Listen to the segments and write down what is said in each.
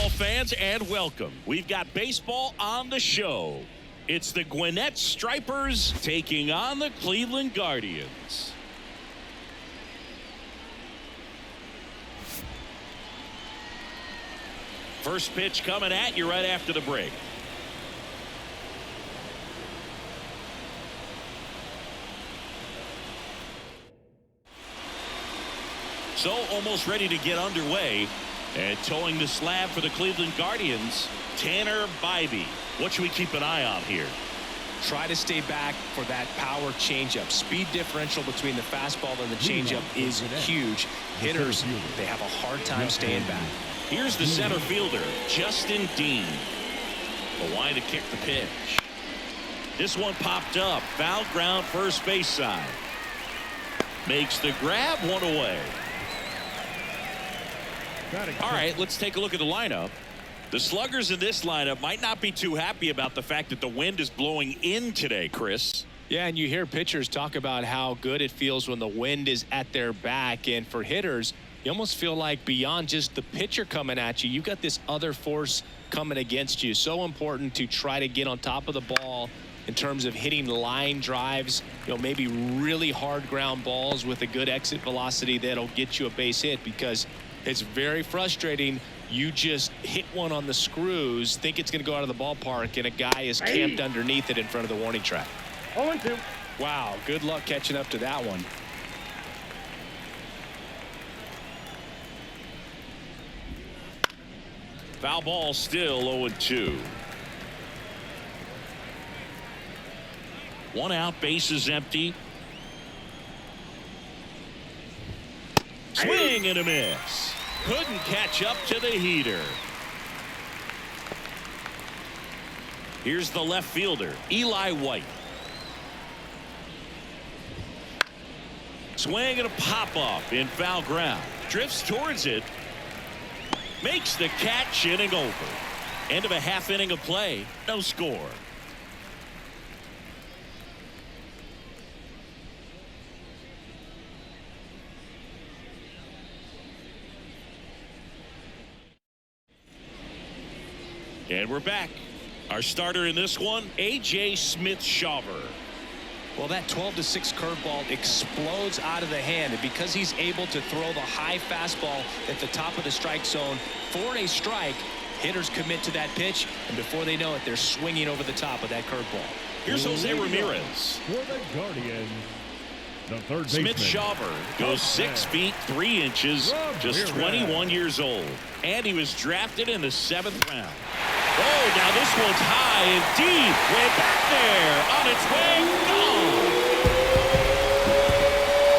baseball fans, and welcome. We've got baseball on the show. It's the Gwinnett Stripers taking on the Cleveland Guardians. First pitch coming at you right after the break. So almost ready to get underway. And towing the slab for the Cleveland Guardians, Tanner Bybee. What should we keep an eye on here? Try to stay back for that power changeup. Speed differential between the fastball and the changeup is huge. Hitters, they have a hard time staying back. Here's the center fielder, Justin Dean. A line to kick the pitch. This one popped up. Foul ground first base side. Makes the grab, one away. All right, let's take a look at the lineup. The sluggers in this lineup might not be too happy about the fact that the wind is blowing in today, Chris. Yeah, and you hear pitchers talk about how good it feels when the wind is at their back. And for hitters, you almost feel like beyond just the pitcher coming at you, you've got this other force coming against you. So important to try to get on top of the ball in terms of hitting line drives, maybe really hard ground balls with a good exit velocity that'll get you a base hit, because it's very frustrating. You just hit one on the screws, think it's going to go out of the ballpark, and a guy is camped underneath it in front of the warning track. 0-2. Wow, good luck catching up to that one. Foul ball, still 0-2. One out, bases empty. Swing and a miss. Couldn't catch up to the heater. Here's the left fielder, Eli White. Swing and a pop-off in foul ground. Drifts towards it. Makes the catch, inning over. End of a half inning of play. No score. And we're back. Our starter in this one, A.J. Smith-Shawver. Well, that 12-6 curveball explodes out of the hand, and because he's able to throw the high fastball at the top of the strike zone for a strike, hitters commit to that pitch, and before they know it, they're swinging over the top of that curveball. Here's Jose Ramirez. For the Guardians, the third baseman, Smith-Shawver goes 6 feet 3 inches, just 21 years old, and he was drafted in the 7th round. Oh, now this one's high and deep, way back there, on its way, gone.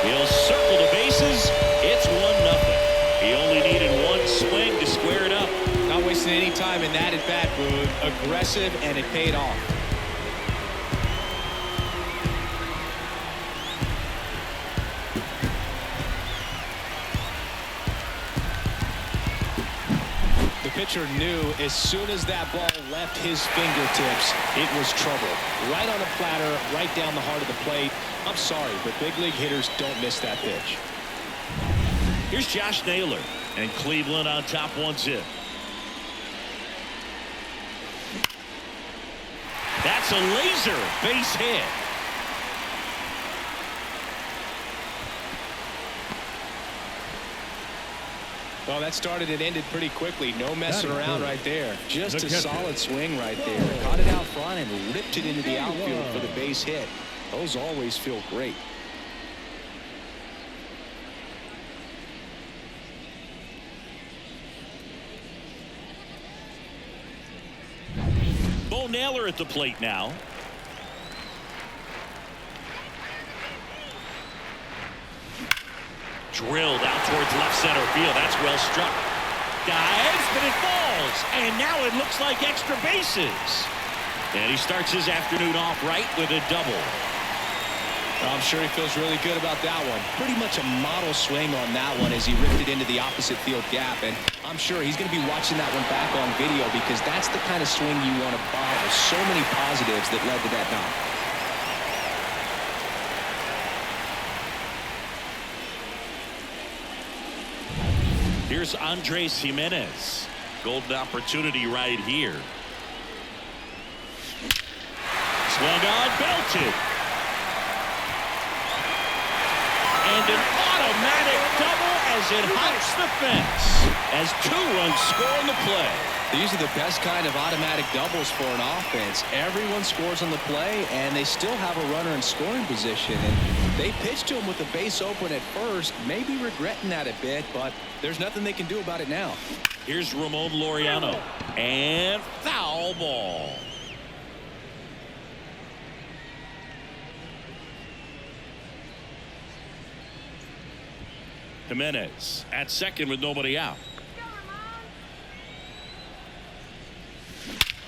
He'll circle the bases. It's 1-0. He only needed one swing to square it up. Not wasting any time in that at bat, Boone. Aggressive, and it paid off. The pitcher knew as soon as that ball left his fingertips, it was trouble. Right on a platter, right down the heart of the plate. I'm sorry, but big league hitters don't miss that pitch. Here's Josh Naylor, and Cleveland on top 1-0. That's a laser base hit. Well, that started and ended pretty quickly. No messing around right there. Just a solid swing right there. Caught it out front and ripped it into the outfield for the base hit. Those always feel great. Bo Naylor at the plate now. Drilled out towards left center field. That's well struck. Dives, but it falls. And now it looks like extra bases. And he starts his afternoon off right with a double. I'm sure he feels really good about that one. Pretty much a model swing on that one as he ripped it into the opposite field gap. And I'm sure he's going to be watching that one back on video, because that's the kind of swing you want to buy. There's so many positives that led to that knock. Here's Andres Jimenez. golden opportunity right here. Swung on, belted. And an automatic double as it hops the fence. As 2 runs score in the play. These are the best kind of automatic doubles for an offense. Everyone scores on the play, and they still have a runner in scoring position. And they pitched to him with the base open at first, maybe regretting that a bit, but there's nothing they can do about it now. Here's Ramon Laureano. And foul ball. Jimenez at second with nobody out.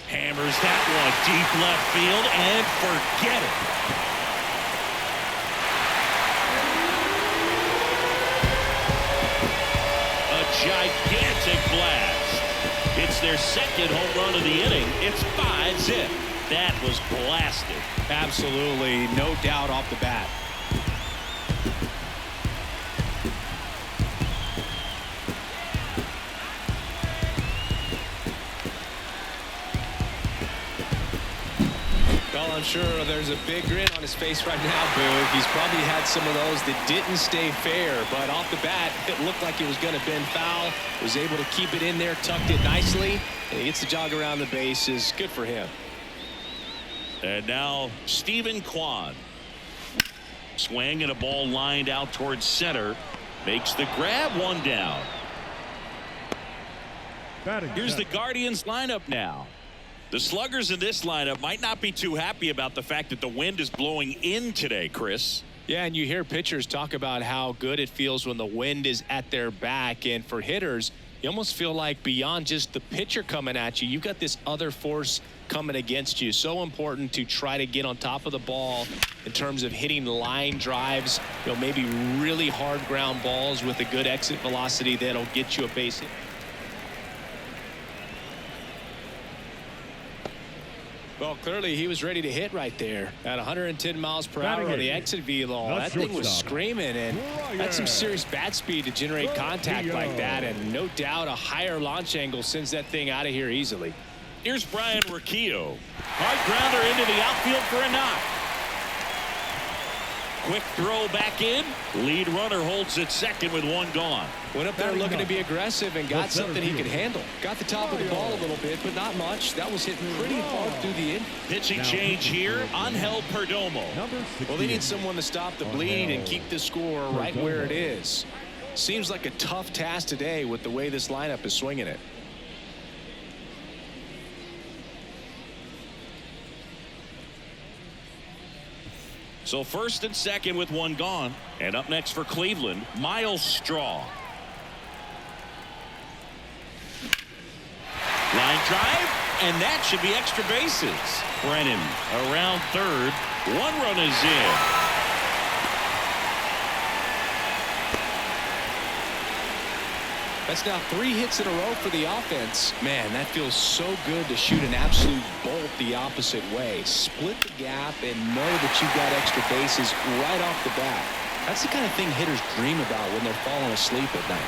Hammers that one deep left field and forget it. A gigantic blast. It's their second home run of the inning. It's 5-zip. That was blasted. Absolutely, no doubt off the bat. Well, I'm sure there's a big grin on his face right now, Boog. He's probably had some of those that didn't stay fair, but off the bat, it looked like it was going to bend foul. Was able to keep it in there, tucked it nicely, and he gets the jog around the bases. Good for him. And now Stephen Kwan. Swing and a ball lined out towards center. Makes the grab, 1 down. Here's the Guardians lineup now. The sluggers in this lineup might not be too happy about the fact that the wind is blowing in today, Chris. Yeah, and you hear pitchers talk about how good it feels when the wind is at their back. And for hitters, you almost feel like beyond just the pitcher coming at you, you've got this other force coming against you. So important to try to get on top of the ball in terms of hitting line drives, maybe really hard ground balls with a good exit velocity that'll get you a base hit. Well, clearly he was ready to hit right there at 110 miles per hour on the exit velo. That thing was screaming, and that's some serious bat speed to generate contact like that, and no doubt a higher launch angle sends that thing out of here easily. Here's Brian Riccio. Hard grounder into the outfield for a knock. Quick throw back in. Lead runner holds at second with 1 gone. Went up there looking to be aggressive and got something he could handle. Got the top of the ball a little bit, but not much. That was hit pretty hard through the inning. Pitching change here. Angel Perdomo. Well, they need someone to stop the bleed and keep the score right where it is. Seems like a tough task today with the way this lineup is swinging it. So first and second with 1 gone. And up next for Cleveland, Miles Straw. Line drive, and that should be extra bases. Brennan around third. 1 run is in. That's now 3 hits in a row for the offense. Man, that feels so good to shoot an absolute bolt the opposite way. Split the gap and know that you've got extra bases right off the bat. That's the kind of thing hitters dream about when they're falling asleep at night.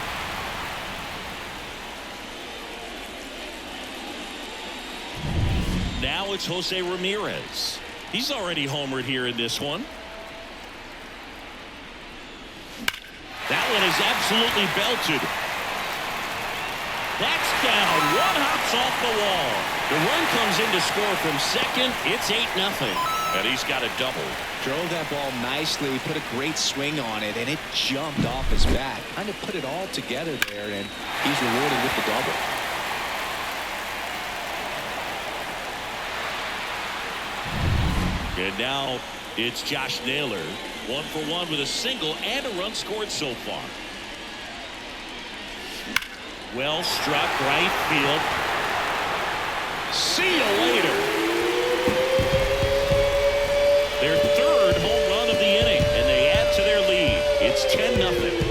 Now it's Jose Ramirez. He's already homered here in this one. That one is absolutely belted. That's down. 1 hops off the wall. The run comes in to score from second. It's 8-0. And he's got a double. Drove that ball nicely, put a great swing on it, and it jumped off his bat. Kind of put it all together there, and he's rewarded with the double. And now it's Josh Naylor. 1 for 1 with a single and a run scored so far. Well struck right field. See you later. Their 3rd home run of the inning, and they add to their lead. It's 10-0.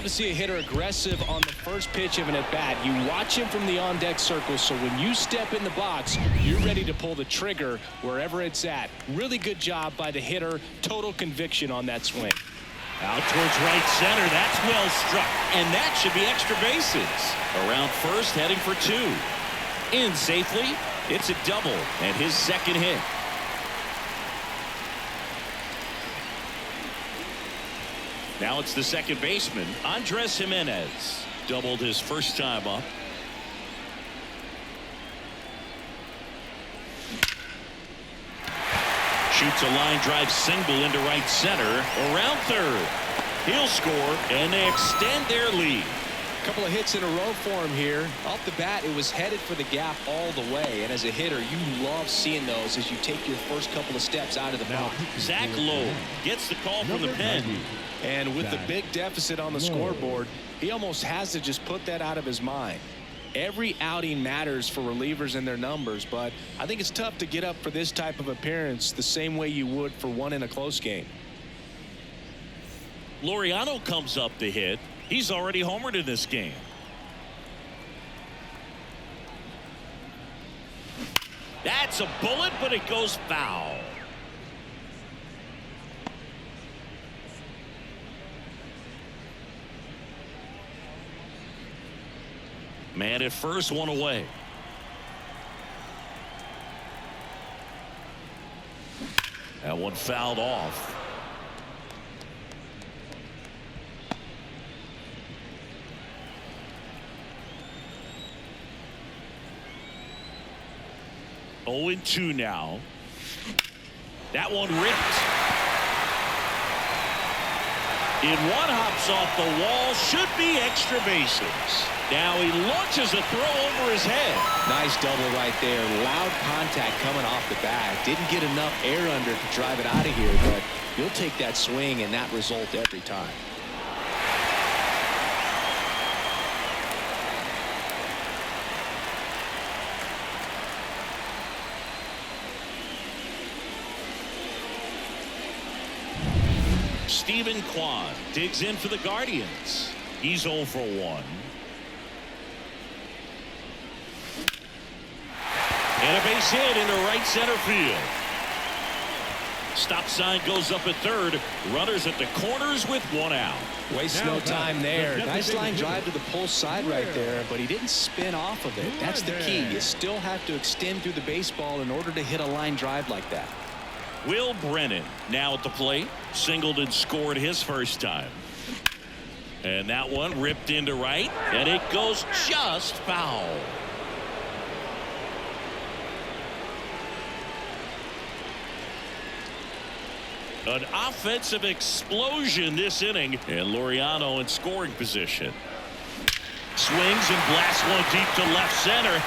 to see a hitter aggressive on the first pitch of an at-bat. You watch him from the on-deck circle, so when you step in the box, you're ready to pull the trigger wherever it's at. Really good job by the hitter. Total conviction on that swing. Out towards right center. That's well struck. And that should be extra bases. Around first, heading for 2. In safely. It's a double and his second hit. Now it's the second baseman, Andres Jimenez. Doubled his first time up. Shoots a line drive single into right center. Around third. He'll score, and they extend their lead. Couple of hits in a row for him here. Off the bat, it was headed for the gap all the way. And as a hitter, you love seeing those as you take your first couple of steps out of the box. Zach Lowe gets the call from the pen. And with the big deficit on the scoreboard, he almost has to just put that out of his mind. Every outing matters for relievers and their numbers, but I think it's tough to get up for this type of appearance the same way you would for one in a close game. Laureano comes up to hit. He's already homered in this game. That's a bullet, but it goes foul. Man at first, one away. That one fouled off. Oh, 0-2 now. That one ripped. In one hops off the wall. Should be extra bases. Now he launches a throw over his head. Nice double right there. Loud contact coming off the bat. Didn't get enough air under to drive it out of here, but you'll take that swing and that result every time. Stephen Kwan digs in for the Guardians. He's 0 for 1. And a base hit into right center field. Stop sign goes up at third. Runners at the corners with 1 out. Waste no time there. Nice line drive to the pull side right there, but he didn't spin off of it. That's the key. You still have to extend through the baseball in order to hit a line drive like that. Will Brennan now at the plate. Singled and scored his first time. And that one ripped into right, and it goes just foul. An offensive explosion this inning, and Laureano in scoring position. Swings and blasts one deep to left center.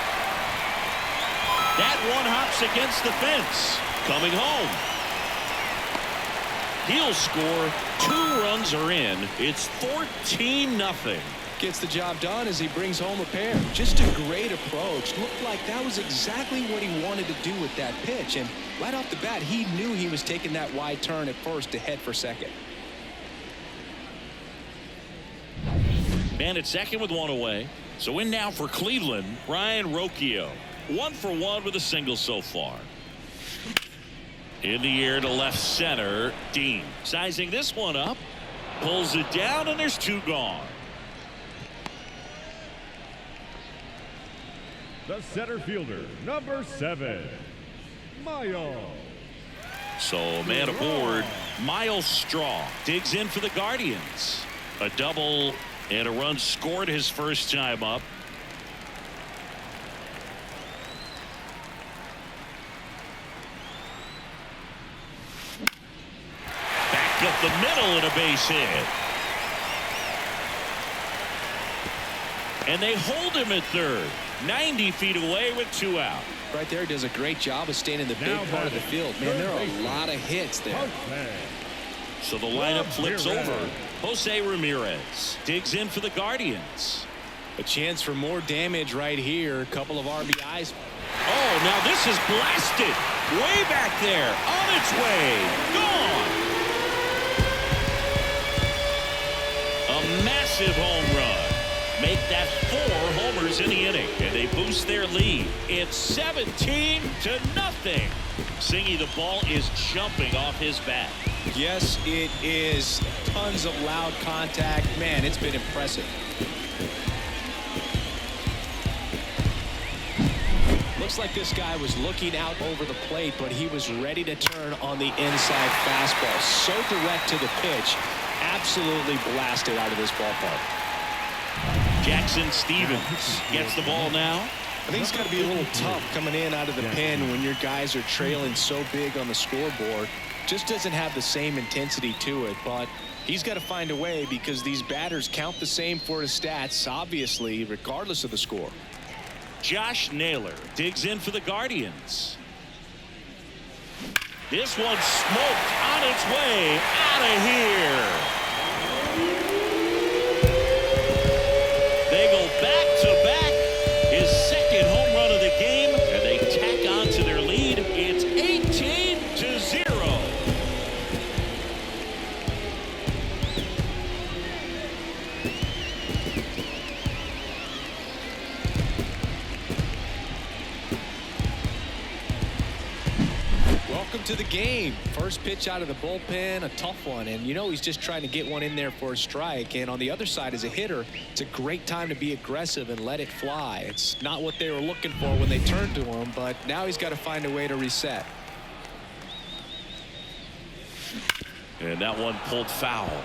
That one hops against the fence. Coming home. He'll score. 2 runs are in. It's 14-0. Gets the job done as he brings home a pair. Just a great approach. Looked like that was exactly what he wanted to do with that pitch. And right off the bat, he knew he was taking that wide turn at first to head for second. Man at second with 1 away. So in now for Cleveland, Ryan Rocchio. 1 for 1 with a single so far. In the air to left center. Dean sizing this one up. Pulls it down, and there's 2 gone. The center fielder, number 7, Miles. So man aboard, Miles Straw digs in for the Guardians. A double and a run scored his first time up. Back up the middle and a base hit. And they hold him at third. 90 feet away with 2 out. Right there, does a great job of staying in the big part of the field. Man, there are a lot of hits there. So the lineup flips over. Jose Ramirez digs in for the Guardians. A chance for more damage right here. A couple of RBIs. Oh, now this is blasted. Way back there. On its way. Gone. A massive massive home run. Make that 4 homers in the inning, and they boost their lead. It's 17-0. Singy, the ball is jumping off his bat. Yes, it is. Tons of loud contact. Man, it's been impressive. Looks like this guy was looking out over the plate, but he was ready to turn on the inside fastball. So direct to the pitch. Absolutely blasted out of this ballpark. Jackson Stevens gets the ball now. I think it's got to be a little tough coming in out of the pen when your guys are trailing so big on the scoreboard. Just doesn't have the same intensity to it, but he's got to find a way because these batters count the same for his stats, obviously, regardless of the score. Josh Naylor digs in for the Guardians. This one's smoked on its way out of here. They go back-to-back, his second home run of the game, and they tack on to their lead. It's 18-0. Welcome to the game. First pitch out of the bullpen, a tough one, and you know he's just trying to get one in there for a strike. And on the other side, as a hitter, it's a great time to be aggressive and let it fly. It's not what they were looking for when they turned to him, but now he's got to find a way to reset. And that one pulled foul.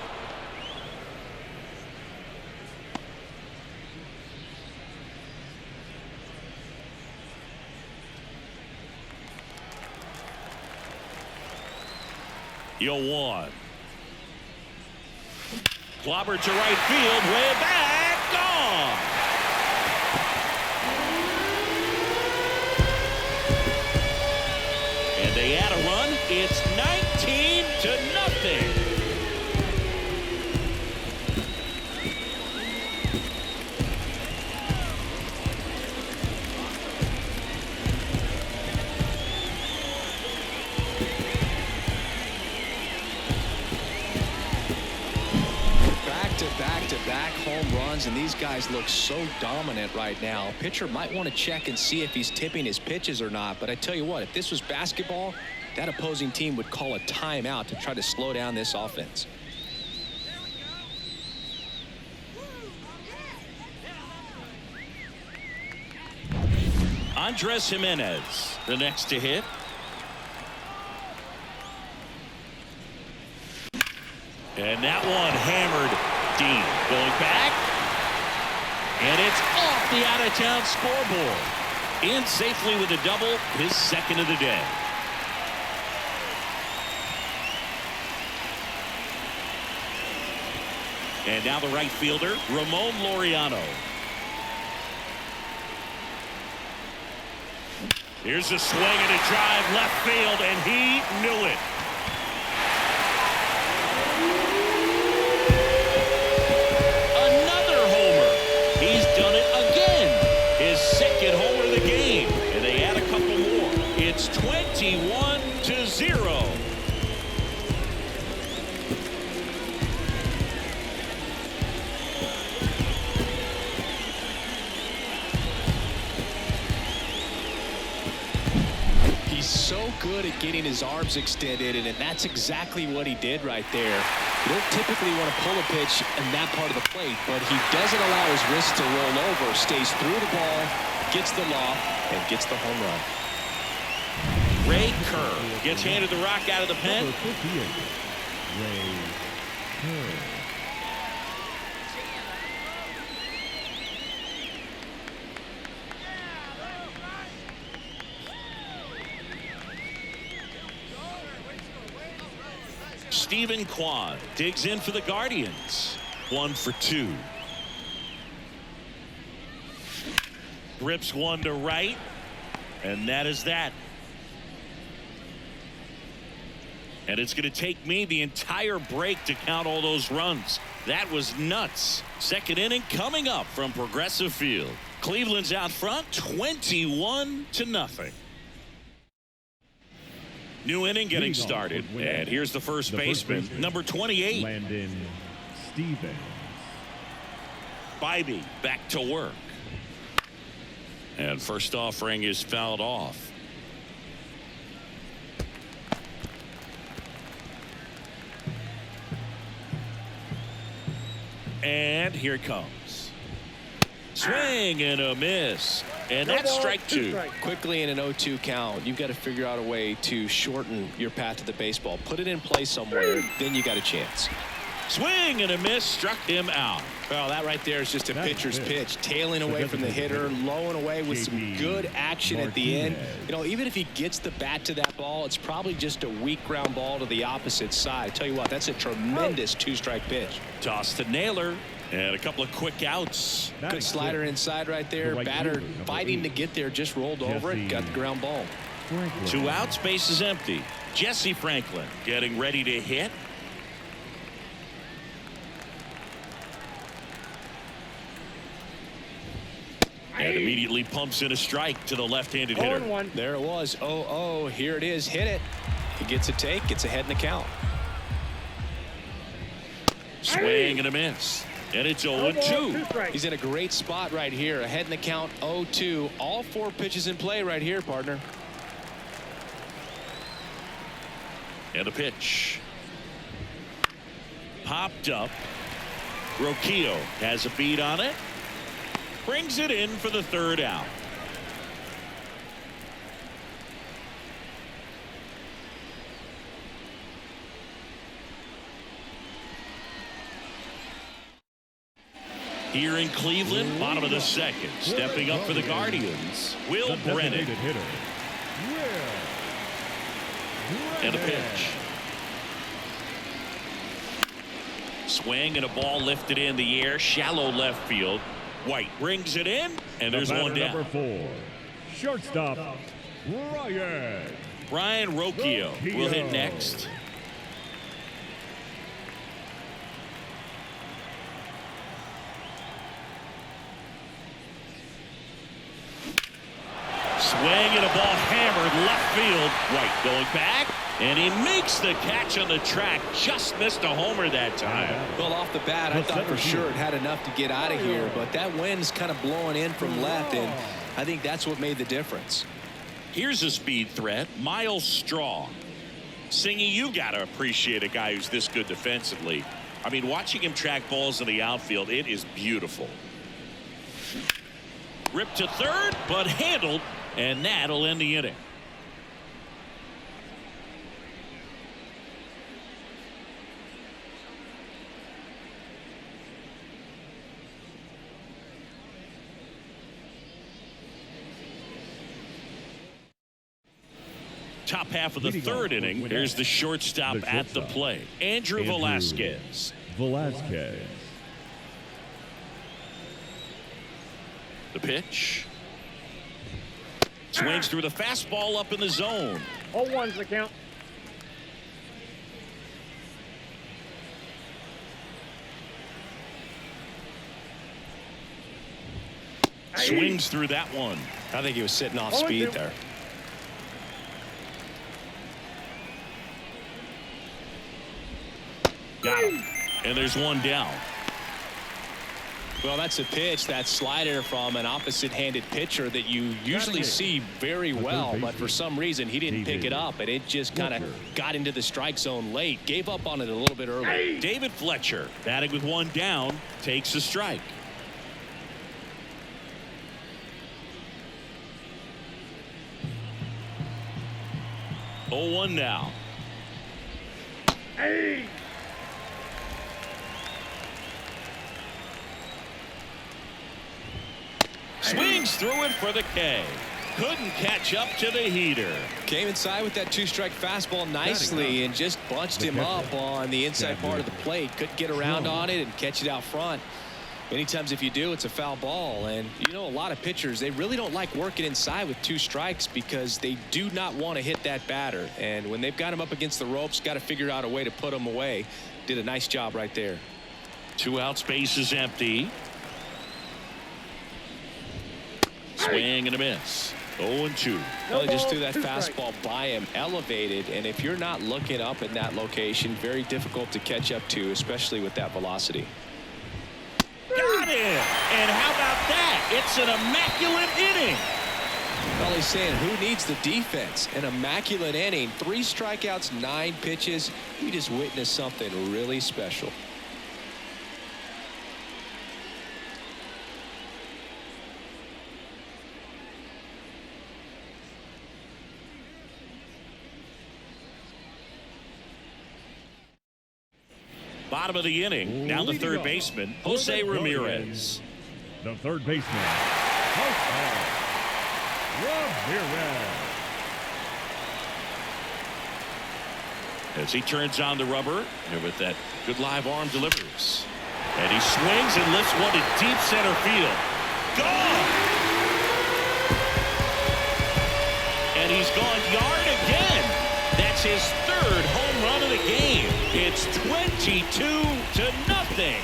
One. Clobber to right field, way back, gone. And they add a run. It's 19-0. Back-to-back home runs, and these guys look so dominant right now. Pitcher might want to check and see if he's tipping his pitches or not, but I tell you what, if this was basketball, that opposing team would call a timeout to try to slow down this offense. Andres Jimenez, the next to hit. And that one hammered deep. Going back. And it's off the out-of-town scoreboard. In safely with a double, his second of the day. And now the right fielder, Ramon Laureano. Here's a swing and a drive left field, and he knew it. Another homer. He's done it again. His second homer of the game. And they add a couple more. It's 21-0. So good at getting his arms extended, and that's exactly what he did right there. You don't typically want to pull a pitch in that part of the plate, but he doesn't allow his wrist to roll over, stays through the ball, gets the loft, and gets the home run. Ray Kerr gets handed the rock out of the pen. Ray Kerr. Stephen Kwan digs in for the Guardians. 1 for 2. Rips one to right. And that is that. And it's going to take me the entire break to count all those runs. That was nuts. Second inning coming up from Progressive Field. Cleveland's out front 21-0. New inning getting started, and here's the first baseman, number 28. Landon Stevens. Spivey back to work. And first offering is fouled off. And here it comes. Swing and a miss. And that's strike two. Quickly in an 0-2 count, you've got to figure out a way to shorten your path to the baseball. Put it in play somewhere, then you got a chance. Swing and a miss, struck him out. Well, that right there is just a pitcher's pitch, tailing away from the hitter, lowing away with some good action at the end. You know, even if he gets the bat to that ball, it's probably just a weak ground ball to the opposite side. I tell you what, that's a tremendous two-strike pitch. Toss to Naylor. And a couple of quick outs. Good slider inside right there. Batter fighting to get there, just rolled over it, got the ground ball. 2 outs, base is empty. Jesse Franklin getting ready to hit. And immediately pumps in a strike to the left-handed hitter. There it was. 0-0. Here it is. Hit it. He gets a take. Gets ahead in the count. Swing and a miss. And it's 0-2. He's in a great spot right here. Ahead in the count, 0-2. All 4 pitches in play right here, partner. And a pitch. Popped up. Roquillo has a beat on it. Brings it in for the 3rd out. Here in Cleveland, bottom of the 2nd. Stepping up for the Guardians, Will Brennan. And a pitch. Swing and a ball lifted in the air, shallow left field. White brings it in, and there's one down. Number 4, shortstop, Brian Roquillo will hit next. Swing and a ball hammered left field. White going back, and he makes the catch on the track. Just missed a homer that time. Well, off the bat, I thought for sure it had enough to get out of here, but that wind's kind of blowing in from left, and I think that's what made the difference. Here's a speed threat, Miles Straw. Singy, you got to appreciate a guy who's this good defensively. I mean, watching him track balls in the outfield, it is beautiful. Ripped to third, but handled, and that'll end the inning. Top half of the 3rd inning. Here's the shortstop at the plate, Andrew Velasquez. The pitch. Swings through the fastball up in the zone. 0-1's the count. Swings through that one. I think he was sitting off speed there. Got him. And there's one down. Well, that's a pitch, that slider from an opposite-handed pitcher that you usually see very well, but for some reason he didn't pick it up, and it just kind of got into the strike zone late. Gave up on it a little bit early. David Fletcher, batting with one down, takes a strike. Oh, 1 now. Swings through it for the K. Couldn't catch up to the heater. Came inside with that 2-strike fastball nicely and just bunched him up on the inside part of the plate. Couldn't get around on it and catch it out front. Many times if you do, it's a foul ball. And you know, a lot of pitchers, they really don't like working inside with 2 strikes because they do not want to hit that batter. And when they've got him up against the ropes, got to figure out a way to put him away. Did a nice job right there. 2 outs, base is empty. Swing and a miss. 0-2. Well, he just threw that fastball by him, elevated, and if you're not looking up in that location, very difficult to catch up to, especially with that velocity. Got it! And how about that? It's an immaculate inning. Well, he's saying who needs the defense? An immaculate inning. 3 strikeouts, 9 pitches. We just witnessed something really special. Bottom of the inning. Now the third baseman, Jose Ramirez. The third baseman, Jose Ramirez. As he turns on the rubber, and with that good live arm delivers. And he swings and lifts one to deep center field. Gone! And he's gone yard again. That's his 3rd home run of the game. It's 22-0.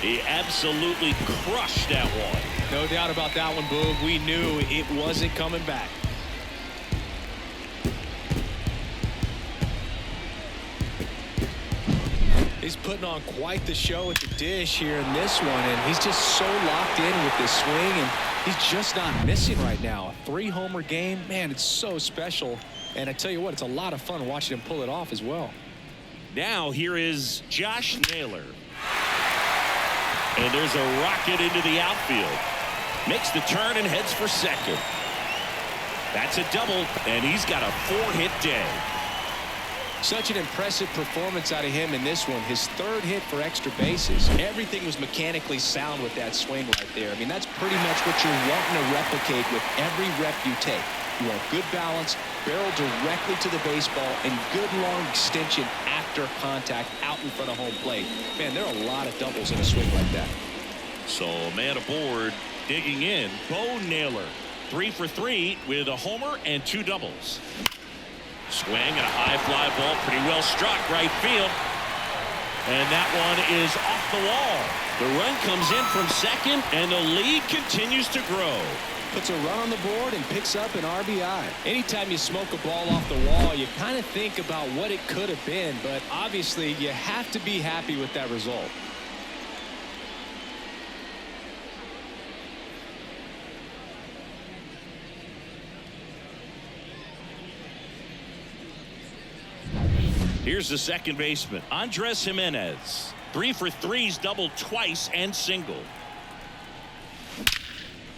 He absolutely crushed that one. No doubt about that one, Boog. We knew it wasn't coming back. He's putting on quite the show at the dish here in this one, and he's just so locked in with this swing, and he's just not missing right now. A 3-homer game, man, it's so special. And I tell you what, it's a lot of fun watching him pull it off as well. Now here is Josh Naylor. And there's a rocket into the outfield. Makes the turn and heads for second. That's a double, and he's got a 4-hit day. Such an impressive performance out of him in this one. His 3rd hit for extra bases. Everything was mechanically sound with that swing right there. I mean, that's pretty much what you're wanting to replicate with every rep you take. You want good balance, barrel directly to the baseball, and good long extension after contact out in front of home plate. Man, there are a lot of doubles in a swing like that. So a man aboard digging in, Bo Naylor. 3 for 3 with a homer and 2 doubles. Swing and a high fly ball, pretty well struck right field. And that one is off the wall. The run comes in from second, and the lead continues to grow. Puts a run on the board and picks up an RBI. Anytime you smoke a ball off the wall, you kind of think about what it could have been, but obviously you have to be happy with that result. Here's the second baseman, Andres Jimenez. 3 for 3's doubled twice and single.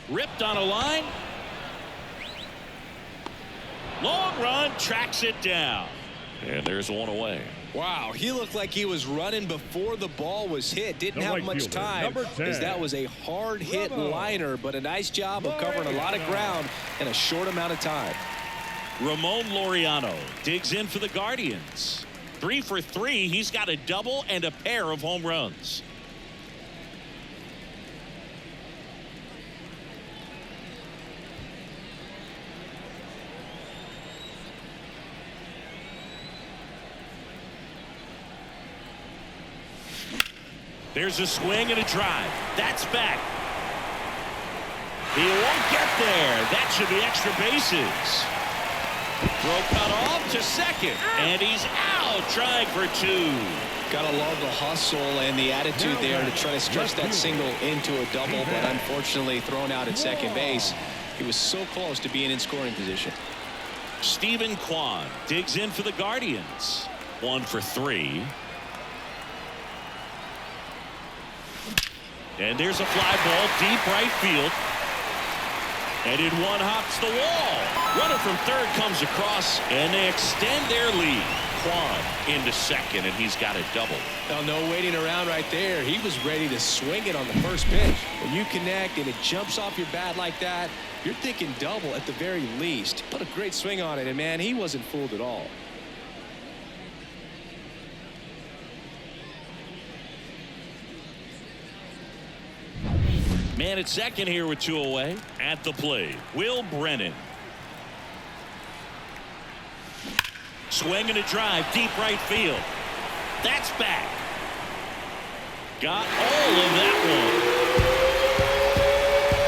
Ripped on a line. Long run, tracks it down. And there's one away. Wow, he looked like he was running before the ball was hit. Didn't have much time, as that was a hard hit liner, but a nice job of covering a lot of ground in a short amount of time. Ramon Laureano digs in for the Guardians. 3 for 3. He's got a double and a pair of home runs. There's a swing and a drive. That's back. He won't get there. That should be extra bases. Throw cut off to second, and he's out trying for 2. Gotta love the hustle and the attitude there to try to stretch that single into a double, but unfortunately thrown out at second base. He was so close to being in scoring position. Stephen Kwan digs in for the Guardians. 1 for 3. And there's a fly ball deep right field. And in one hops the wall. Runner from third comes across, and they extend their lead. Kwan into second, and he's got a double. Well, no waiting around right there. He was ready to swing it on the first pitch. When you connect and it jumps off your bat like that, you're thinking double at the very least. Put a great swing on it, and man, he wasn't fooled at all. Man at second here with 2 away. At the plate, Will Brennan. Swing and a drive deep right field. That's back. Got all of that one.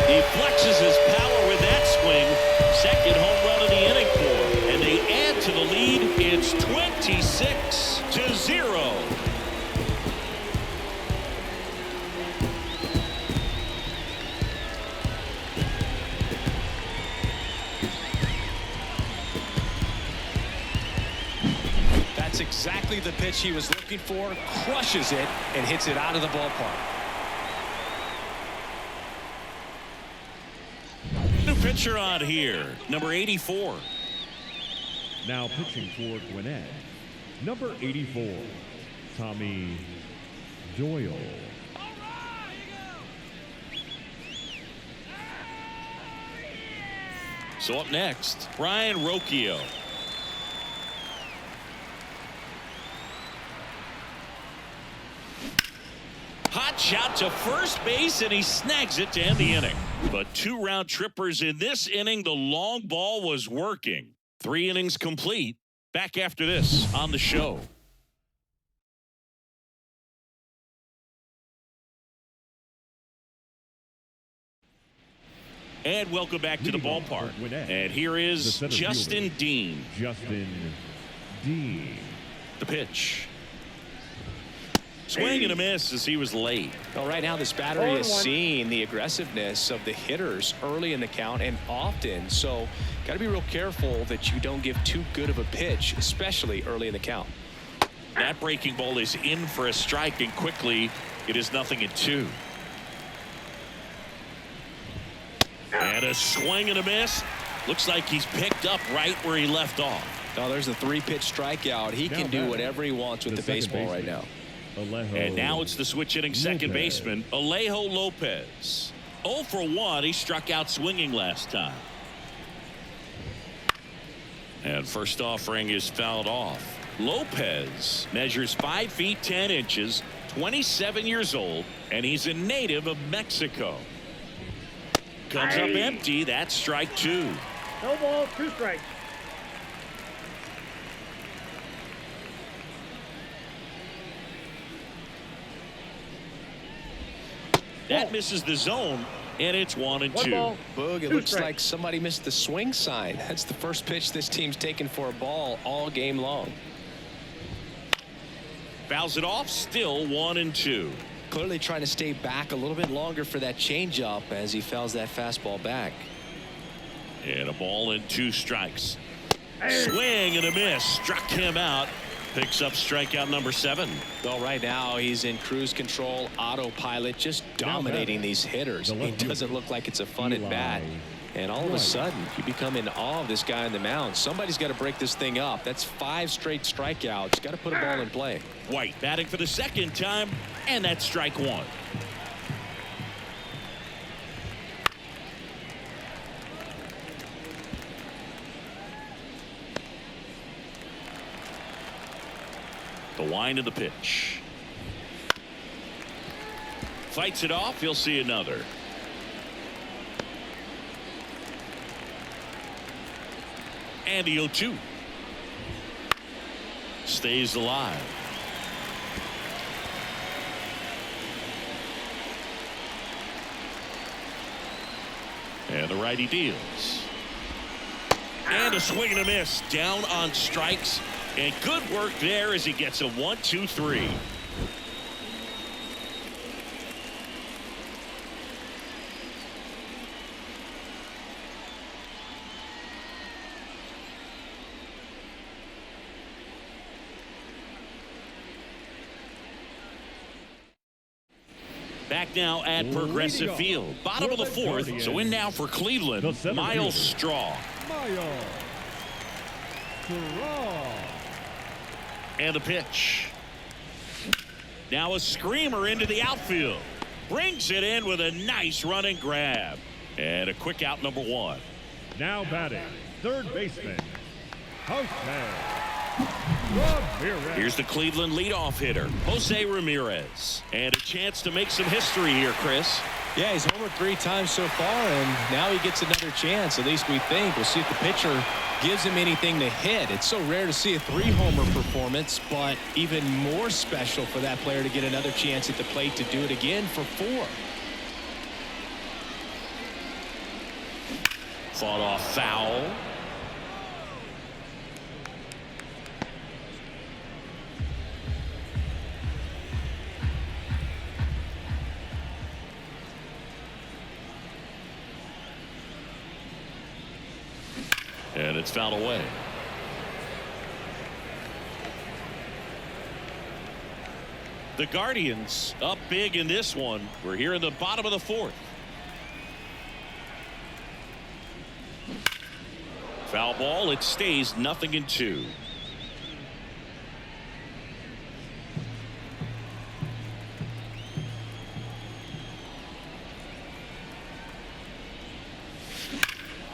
He flexes his power with that swing. Second home run of the inning for him. And they add to the lead. It's 26-0. That's exactly the pitch he was looking for. Crushes it and hits it out of the ballpark. New pitcher on here, number 84. Now pitching for Gwinnett, number 84, Tommy Doyle. So up next, Brian Rocchio. Hot shot to first base, and he snags it to end the inning. But 2 round trippers in this inning. The long ball was working. 3 innings complete. Back after this on the show. And welcome back to the ballpark. And here is Justin Dean. Justin Dean. The pitch. Swing and a miss as he was late. Well, right now this battery is seeing the aggressiveness of the hitters early in the count and often. So got to be real careful that you don't give too good of a pitch, especially early in the count. That breaking ball is in for a strike, and quickly it is 0-2. And a swing and a miss. Looks like he's picked up right where he left off. Oh, there's a 3-pitch strikeout. He can do whatever he wants with the baseball right now. And now it's the switch hitting second baseman, Alejo Lopez. 0 for 1. He struck out swinging last time. And first offering is fouled off. Lopez measures 5 feet 10 inches, 27 years old, and he's a native of Mexico. Comes up empty. That's strike 2. No ball, 2 strikes. That misses the zone, and it's 1-2. Boog, it looks like somebody missed the swing sign. That's the first pitch this team's taken for a ball all game long. Fouls it off, still 1-2. Clearly trying to stay back a little bit longer for that changeup as he fouls that fastball back. And a ball and 2 strikes. Swing and a miss. Struck him out. Picks up strikeout number 7. Well, right now he's in cruise control, autopilot, just dominating these hitters. It doesn't look like it's a fun at bat. And all of a sudden, you become in awe of this guy on the mound. Somebody's got to break this thing up. That's 5 straight strikeouts. Got to put a ball in play. White batting for the second time, and that's strike 1. The wind of the pitch. Fights it off. He'll see another. And the 0-2. Stays alive. And the righty deals. And a swing and a miss. Down on strikes. And good work there as he gets a 1-2-3. Back now at Progressive Field. Bottom of the 4th. So in now for Cleveland, Miles Straw. And the pitch. Now a screamer into the outfield. Brings it in with a nice running grab. And a quick out, number 1. Now batting, third baseman, Here's the Cleveland leadoff hitter, Jose Ramirez. And a chance to make some history here, Chris. Yeah, he's homered 3 times so far, and now he gets another chance, at least we think. We'll see if the pitcher gives him anything to hit. It's so rare to see a 3-homer performance, but even more special for that player to get another chance at the plate to do it again for 4. Fought off foul. And it's fouled away. The Guardians up big in this one. We're here in the bottom of the fourth. Foul ball. It stays 0-2.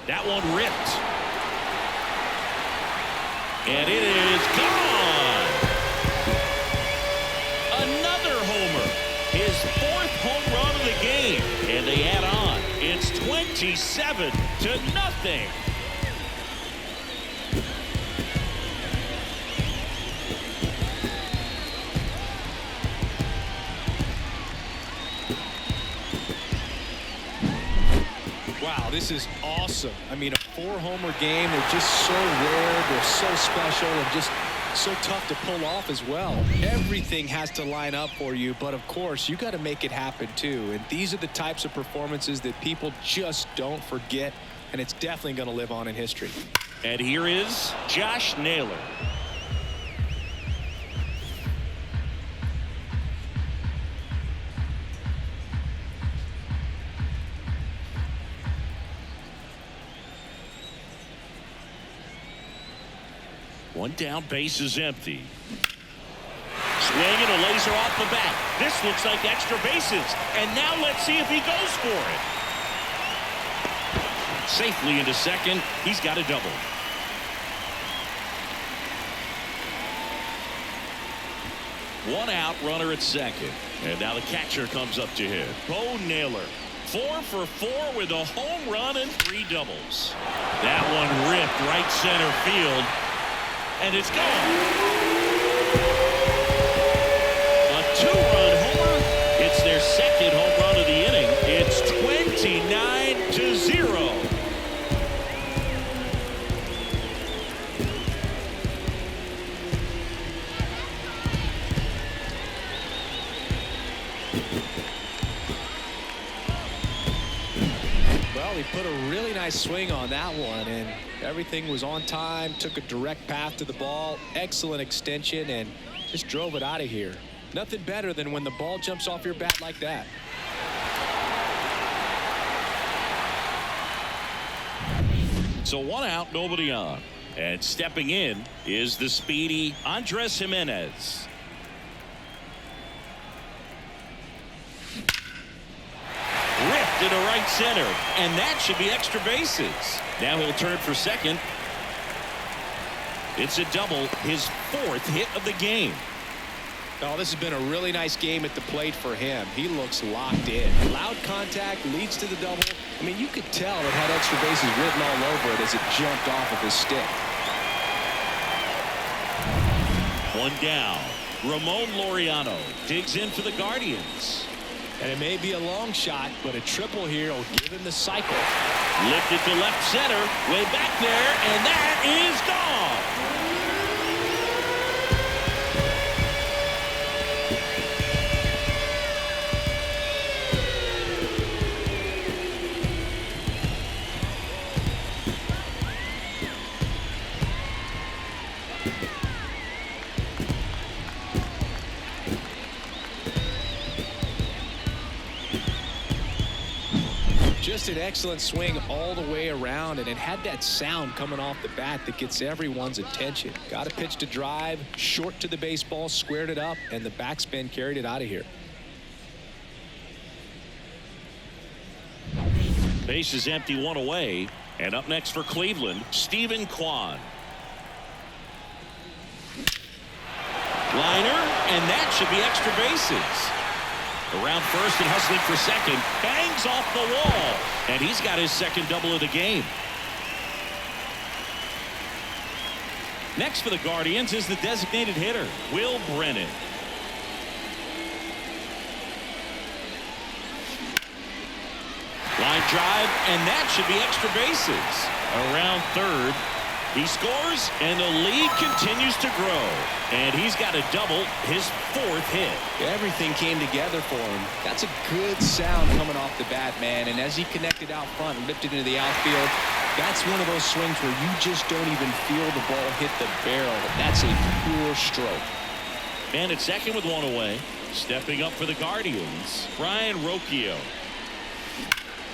That one ripped. And it is gone. Another homer. His 4th home run of the game. And they add on. It's 27-0. Wow, this is awesome. I mean, a 4-homer game. They're just so rare. They're so special and just so tough to pull off as well. Everything has to line up for you, but of course, you got to make it happen too. And these are the types of performances that people just don't forget, and it's definitely going to live on in history. And here is Josh Naylor. One down, base is empty. Swinging a laser off the bat. This looks like extra bases. And now let's see if he goes for it. Safely into second. He's got a double. One out, runner at second. And now the catcher comes up to hit. Bo Naylor. 4 for 4 with a home run and 3 doubles. That one ripped right center field. And it's gone. A 2-run homer. It's their 2nd home run of the inning. It's 29-0. Well, he put a really nice swing on that one, and everything was on time, took a direct path to the ball, excellent extension, and just drove it out of here. Nothing better than when the ball jumps off your bat like that. So 1 out, nobody on. And stepping in is the speedy Andres Jimenez. Ripped into right center, and that should be extra bases. Now he'll turn for second. It's a double, his 4th hit of the game. Oh, this has been a really nice game at the plate for him. He looks locked in. Loud contact leads to the double. I mean, you could tell it had extra bases written all over it as it jumped off of his stick. One down. Ramon Laureano digs in for the Guardians. And it may be a long shot, but a triple here will give him the cycle. Lifted to left center, way back there, and that is gone. Just an excellent swing all the way around, and it had that sound coming off the bat that gets everyone's attention. Got a pitch to drive, short to the baseball, squared it up, and the backspin carried it out of here. Base is empty, 1 away. And up next for Cleveland, Stephen Kwan. Liner, and that should be extra bases. Around first and hustling for second. Bangs off the wall. And he's got his 2nd double of the game. Next for the Guardians is the designated hitter, Will Brennan. Line drive, and that should be extra bases. Around third. He scores, and the lead continues to grow. And he's got a double, his 4th hit. Everything came together for him. That's a good sound coming off the bat, man. And as he connected out front and lifted into the outfield, that's one of those swings where you just don't even feel the ball hit the barrel. That's a pure stroke. And at second with 1 away. Stepping up for the Guardians, Brian Rocchio.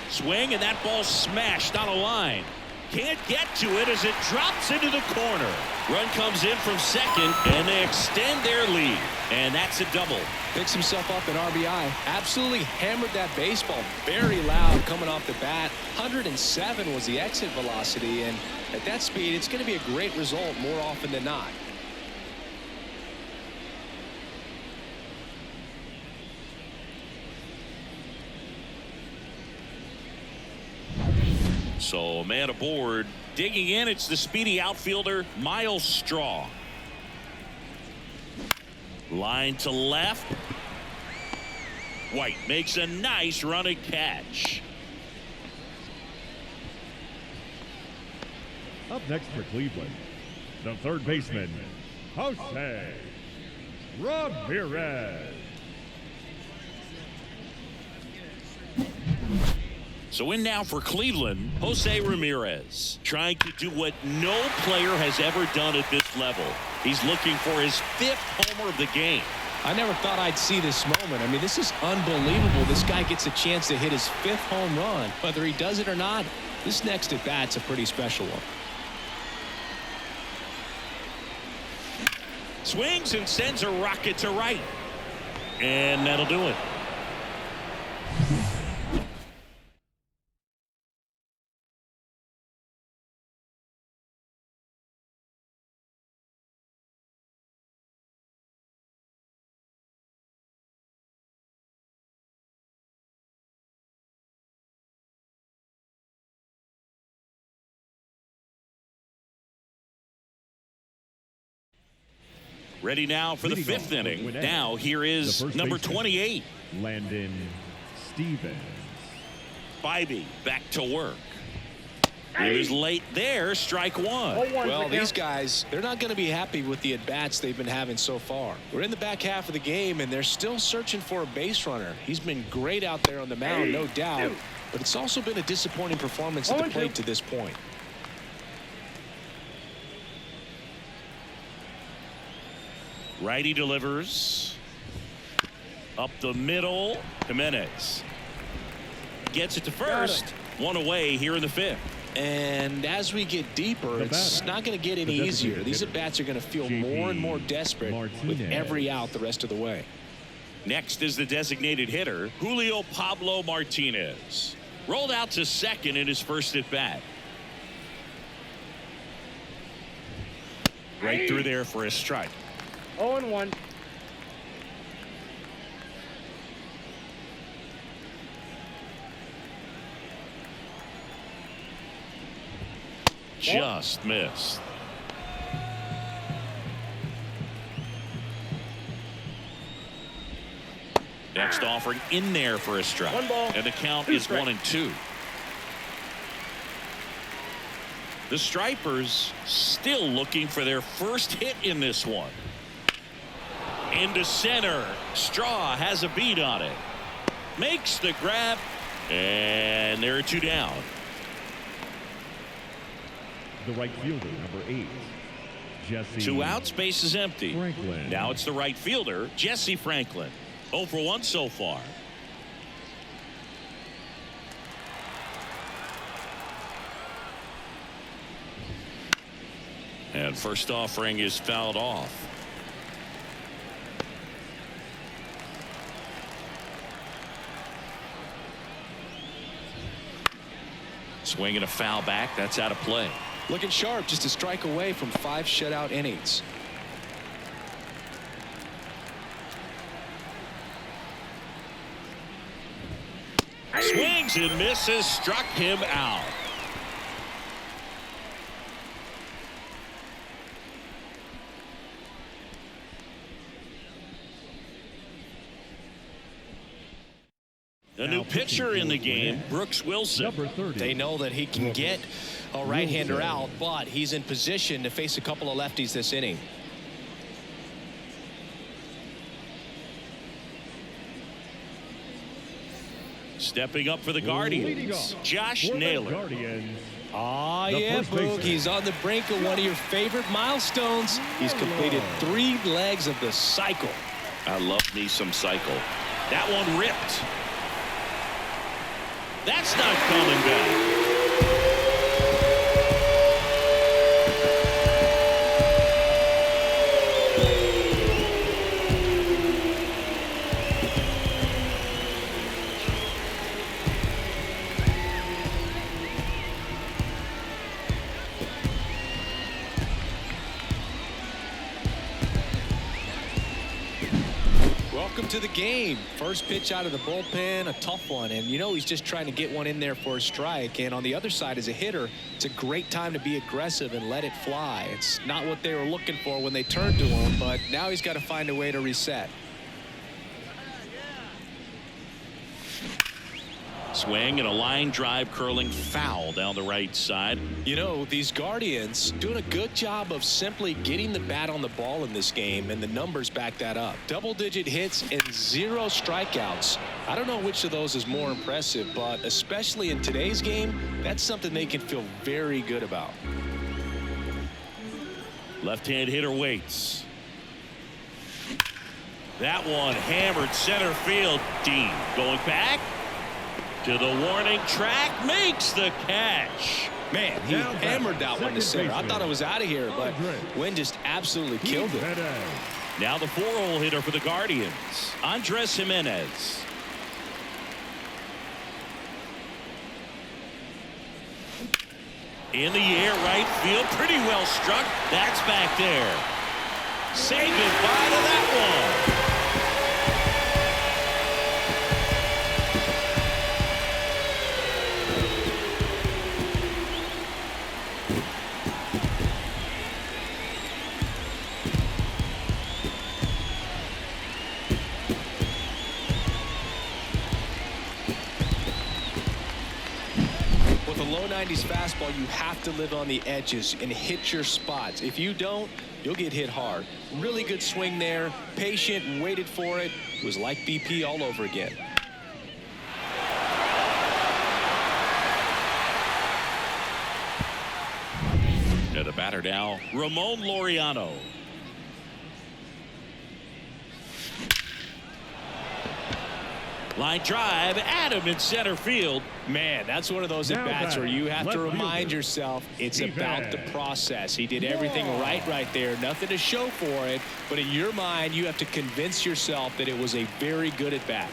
Swing, and that ball smashed on a line. Can't get to it as it drops into the corner. Run comes in from second, and they extend their lead. And that's a double. Picks himself up an RBI. Absolutely hammered that baseball. Very loud coming off the bat. 107 was the exit velocity, and at that speed, it's going to be a great result more often than not. So, man aboard. Digging in, it's the speedy outfielder, Miles Straw. Line to left. White makes a nice running catch. Up next for Cleveland, the third baseman, Jose Ramirez. So in now for Cleveland, Jose Ramirez, trying to do what no player has ever done at this level. He's looking for his 5th homer of the game. I never thought I'd see this moment. I mean, this is unbelievable. This guy gets a chance to hit his 5th home run. Whether he does it or not, this next at bat's a pretty special one. Swings and sends a rocket to right. And that'll do it. Ready now for the 5th inning. Now here is number 28. Landon Stevens. Bybee back to work. He was late there. Strike one. Well, these guys, they're not going to be happy with the at-bats they've been having so far. We're in the back half of the game, and they're still searching for a base runner. He's been great out there on the mound, no doubt, but it's also been a disappointing performance at the plate to this point. Righty delivers. Up the middle. Jimenez gets it to first. One away here in the 5th. And as we get deeper, it's not going to get any easier. These at-bats are going to feel more and more desperate with every out the rest of the way. Next is the designated hitter, Julio Pablo Martinez. Rolled out to second in his first at-bat. Right through there for a strike. 0-1. Just missed. Next offering in there for a strike. 1 ball. And the count is 1-2. The Stripers still looking for their first hit in this one. Into center. Straw has a beat on it. Makes the grab. And there are 2 down. The right fielder, number 8, Jesse. 2 outs, base is empty. Franklin. Now it's the right fielder, Jesse Franklin. 0 for 1 so far. And first offering is fouled off. Swinging a foul back. That's out of play. Looking sharp, just a strike away from 5 shutout innings. Swings and misses. Struck him out. A new pitcher in the game, Brooks Wilson. Number 30. They know that he can get a right-hander out, but he's in position to face a couple of lefties this inning. Stepping up for the Guardians, Josh Naylor. Oh, yeah, Boog. He's on the brink of one of your favorite milestones. He's completed 3 legs of the cycle. I love me some cycle. That one ripped. That's not coming back. Welcome to the game. First pitch out of the bullpen, a tough one, and you know he's just trying to get one in there for a strike. And on the other side, as a hitter, it's a great time to be aggressive and let it fly. It's not what they were looking for when they turned to him, but now he's got to find a way to reset. Swing and a line drive curling foul down the right side. You know, these Guardians doing a good job of simply getting the bat on the ball in this game, and the numbers back that up. Double-digit hits and 0 strikeouts. I don't know which of those is more impressive, but especially in today's game, that's something they can feel very good about. Left-hand hitter waits. That one hammered center field. Dean going back to the warning track, makes the catch. Man, he hammered that one to center. I thought it was out of here, but wind just absolutely killed it. Now the 4-hole hitter for the Guardians, Andres Jimenez. In the air, right field, pretty well struck. That's back there. Say goodbye to that one. Low 90s fastball, you have to live on the edges and hit your spots. If you don't, you'll get hit hard. Really good swing there, patient, waited for it. It was like BP all over again. To the batter now, Ramon Laureano. Line drive, Adam in center field. Man, that's one of those at-bats where you have to remind yourself it's about the process. He did everything right there. Nothing to show for it, but in your mind, you have to convince yourself that it was a very good at-bat.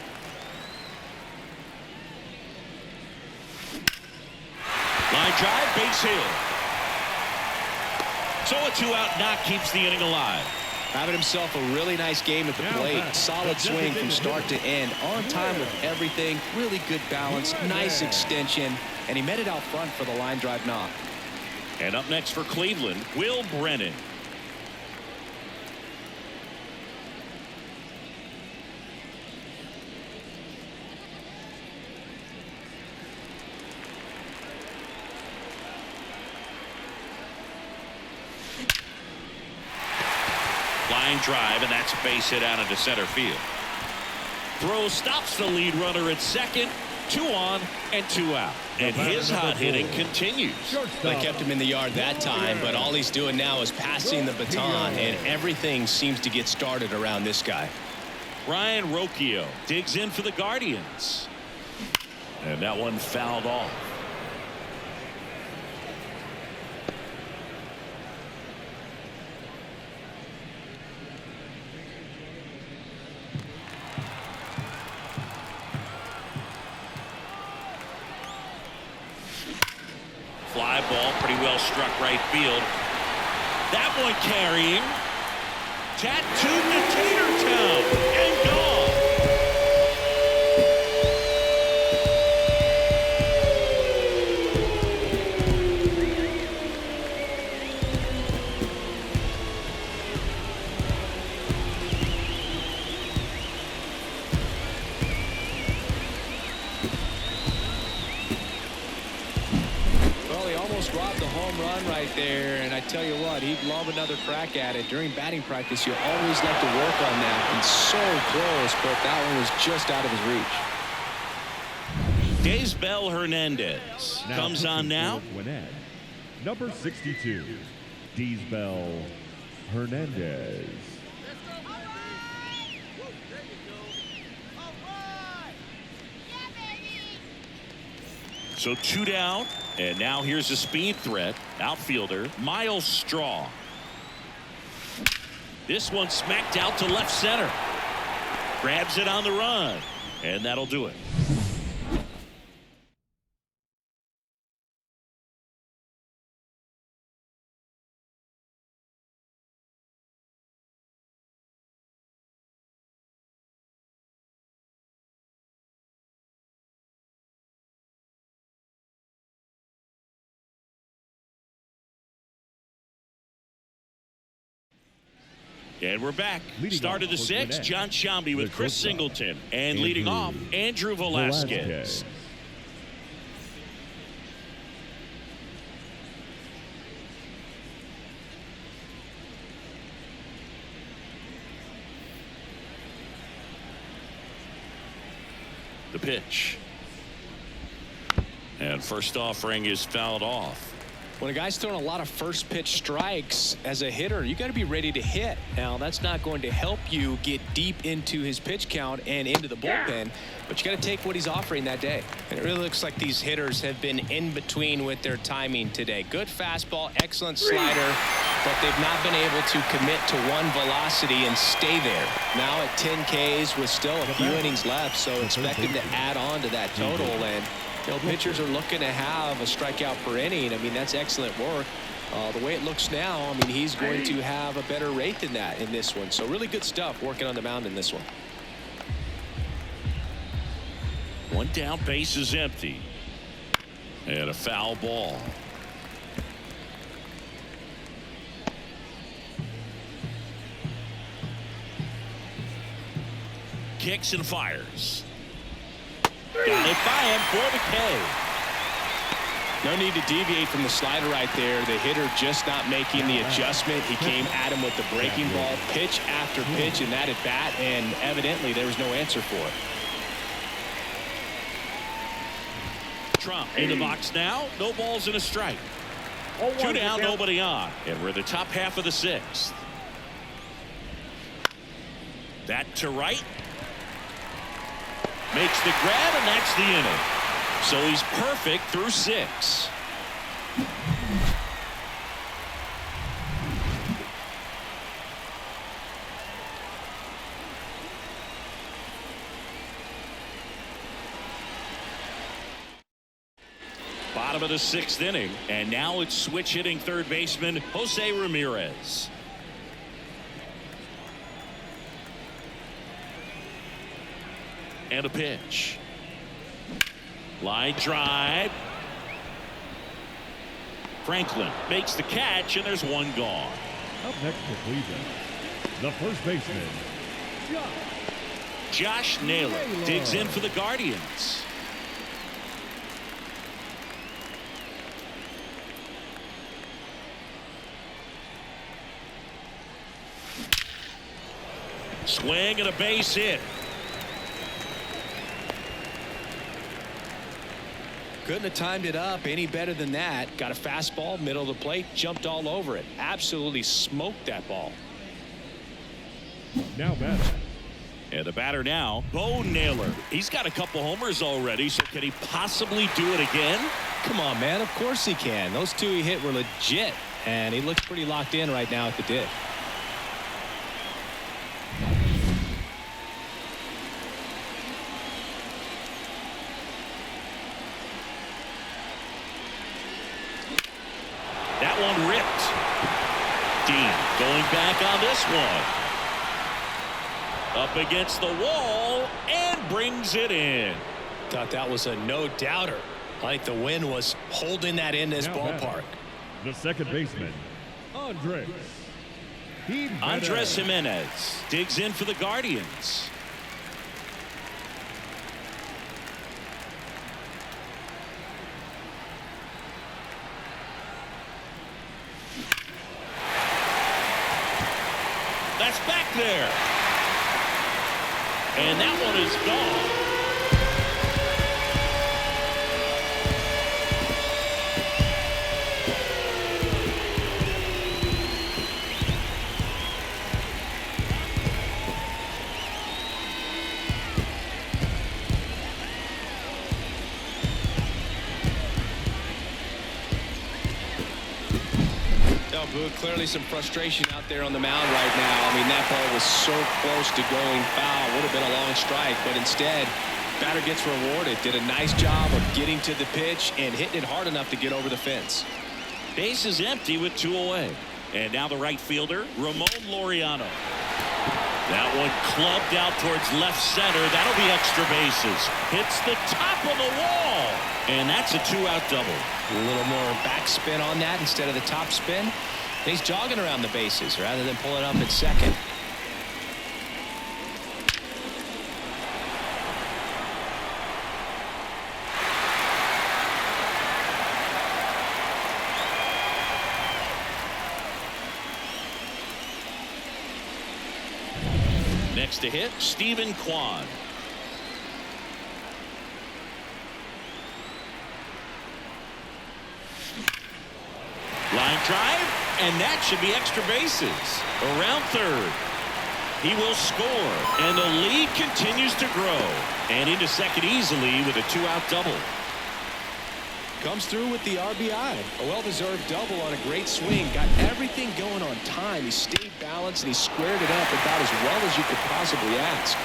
Line drive, base hit. So a 2-out knock keeps the inning alive. Having himself a really nice game at the plate. Solid swing from start to end. On time with everything. Really good balance. Nice extension. And he met it out front for the line drive knock. And up next for Cleveland, Will Brennan. Line drive, and that's a base hit out into center field. Throw stops the lead runner at second. 2 on and 2 out. And his hot hitting continues. They kept him in the yard that time, but all he's doing now is passing the baton, and everything seems to get started around this guy. Ryan Rocchio digs in for the Guardians. And that one fouled off. Fly ball, pretty well struck right field. That one carrying. Tattooed to Tatertown and gone. Robbed the home run right there, and I tell you what, he'd love another crack at it. During batting practice, you always like to work on that, and so close, but that one was just out of his reach. Daysbel Hernandez comes on now. Gwinnett, number 62, Daysbel Hernandez. So 2 down, and now here's a speed threat. Outfielder Miles Straw. This one smacked out to left center. Grabs it on the run, and that'll do it. And we're back. Start of the 6th, John Shambi with Chris Singleton. And leading off, Andrew Velasquez. The pitch. And first offering is fouled off. When a guy's throwing a lot of first pitch strikes as a hitter, you got to be ready to hit. Now, that's not going to help you get deep into his pitch count and into the bullpen, but you got to take what he's offering that day. And it really looks like these hitters have been in between with their timing today. Good fastball, excellent slider, but they've not been able to commit to one velocity and stay there. Now at 10 Ks with still a few innings left, so expect him to add on to that total. And pitchers are looking to have a strikeout per inning. I mean, that's excellent work. The way it looks now, I mean, he's going to have a better rate than that in this one. So really good stuff working on the mound in this one. One down, base is empty. And a foul ball. Kicks and fires. Got it by him for the K. No need to deviate from the slider right there. The hitter just not making the adjustment. He came at him with the breaking ball, pitch after pitch, and that at bat, and evidently there was no answer for it. Trump in the box now. No balls and a strike. 2 down, nobody on. And we're in the top half of the 6th. That to right. Makes the grab, and that's the inning. So he's perfect through 6. Bottom of the 6th inning, and now it's switch hitting third baseman Jose Ramirez. And a pitch. Line drive. Franklin makes the catch, and there's one gone. Up next for Cleveland, the first baseman, Josh Naylor digs in for the Guardians. Swing and a base hit. Couldn't have timed it up any better than that. Got a fastball, middle of the plate, jumped all over it. Absolutely smoked that ball. now batter. And the batter now, Bo Naylor. He's got a couple homers already, so can he possibly do it again? Come on, man. Of course he can. Those two he hit were legit, and he looks pretty locked in right now at the dish. That one ripped. Dean going back on this one. Up against the wall and brings it in. Thought that was a no-doubter. Like the wind was holding that in this ballpark. The second baseman, Andres Jimenez digs in for the Guardians. That's back there. And that one is gone. clearly some frustration out there on the mound right now. I mean, that ball was so close to going foul. Would have been a long strike, but instead, batter gets rewarded. Did a nice job of getting to the pitch and hitting it hard enough to get over the fence. Base is empty with 2 away. And now the right fielder, Ramon Laureano. That one clubbed out towards left center. That'll be extra bases. Hits the top of the wall. And that's a 2-out double. A little more backspin on that instead of the top spin. He's jogging around the bases rather than pulling up at second. Next to hit, Stephen Kwan. Line drive, and that should be extra bases. Around third. He will score, and the lead continues to grow. And into second easily with a 2-out double. Comes through with the RBI. A well-deserved double on a great swing. Got everything going on time. He stayed balanced and he squared it up about as well as you could possibly ask.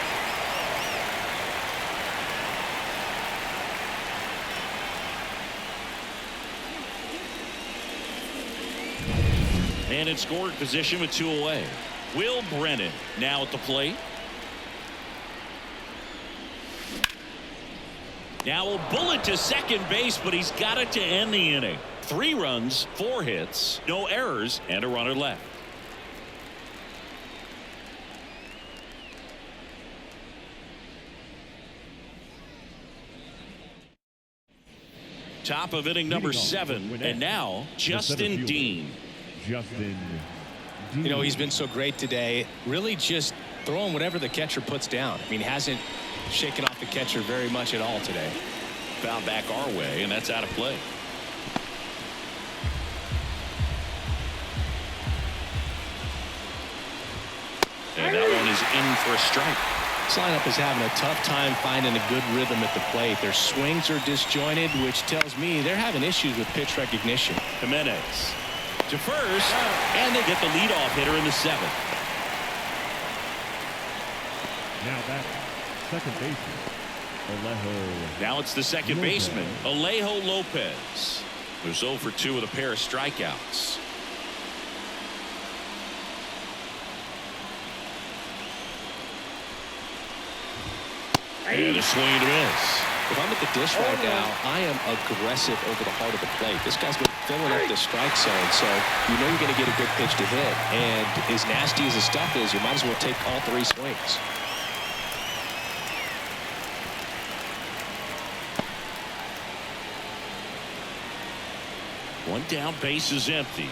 And in scoring position with 2 away. Will Brennan now at the plate. Now a bullet to second base, but he's got it to end the inning. 3 runs, 4 hits, no errors, and a runner left. Top of inning number 7, and now Justin Dean. Justin Dean. You know, he's been so great today. Really just throwing whatever the catcher puts down. I mean, hasn't shaken off the catcher very much at all today. Foul back our way, and that's out of play. And that one is in for a strike. This lineup is having a tough time finding a good rhythm at the plate. Their swings are disjointed, which tells me they're having issues with pitch recognition. Jimenez to first, and they get the leadoff hitter in the 7th. Now back, second baseman, Alejo. Now it's the second Lopez. baseman, Alejo Lopez, who's 0 for 2 with a pair of strikeouts. And a swing and a miss. If I'm at the dish right now, I am aggressive over the heart of the plate. This guy's been filling up the strike zone, so you know you're going to get a good pitch to hit. And as nasty as the stuff is, you might as well take all 3 swings. One down, base is empty.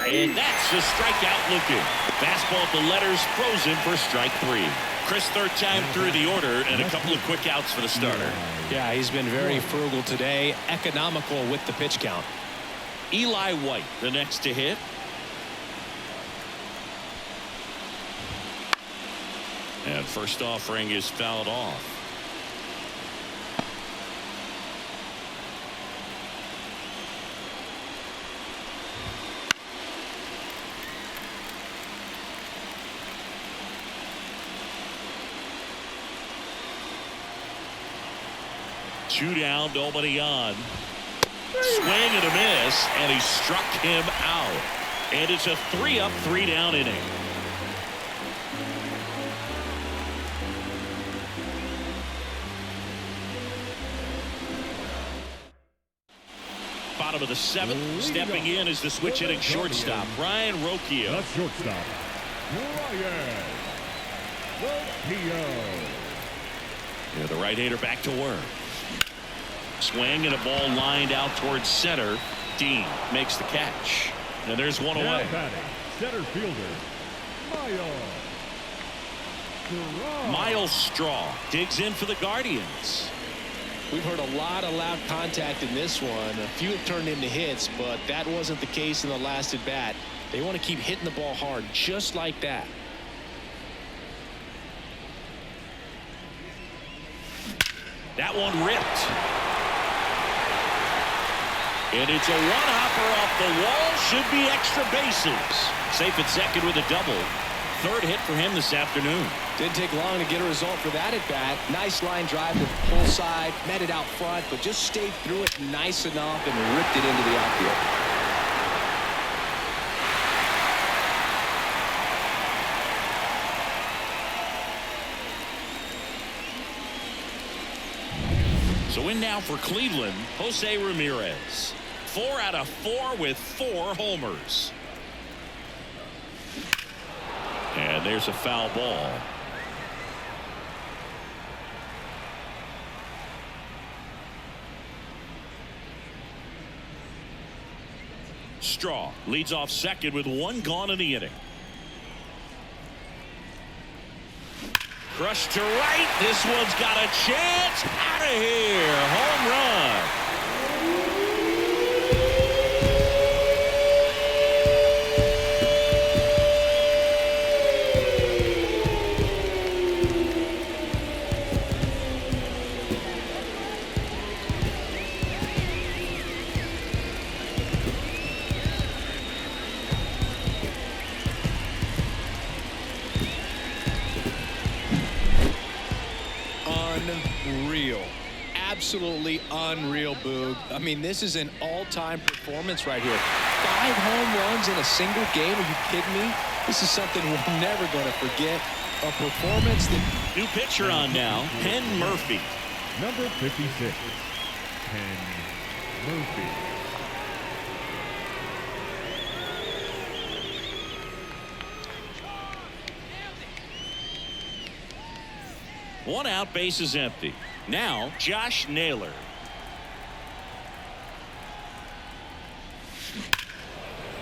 And that's the strikeout looking. Fastball at the letters, frozen for strike 3. Chris, third time through the order, and a couple of quick outs for the starter. Yeah, he's been very frugal today, economical with the pitch count. Eli White, the next to hit. And first offering is fouled off. Two down, nobody on. Swing and a miss, and he struck him out. And it's a 3-up, 3-down inning. Bottom of the 7th, stepping in is the switch hitting shortstop, Ryan Rocchio. The shortstop, Ryan Rocchio. Yeah, the right-hander back to work. Swing and a ball lined out towards center. Dean makes the catch. And there's one away. Batting, center fielder, Miles Straw digs in for the Guardians. We've heard a lot of loud contact in this one. A few have turned into hits, but that wasn't the case in the last at bat. They want to keep hitting the ball hard just like that. That one ripped. And it's a one-hopper off the wall. Should be extra bases. Safe at second with a double. Third hit for him this afternoon. Didn't take long to get a result for that at bat. Nice line drive to the pull side. Met it out front, but just stayed through it nice enough and ripped it into the outfield. So in now for Cleveland, Jose Ramirez. 4 out of 4 with 4 homers. And there's a foul ball. Straw leads off second with 1 gone in the inning. Crushed to right. This one's got a chance. Out of here. Home run. Unreal. Absolutely unreal, Boog. I mean, this is an all-time performance right here. 5 home runs in a single game. Are you kidding me? This is something we're never going to forget. A performance that... New pitcher on now, Penn Murphy. Number 56, Penn Murphy. One out, base is empty. Now, Josh Naylor.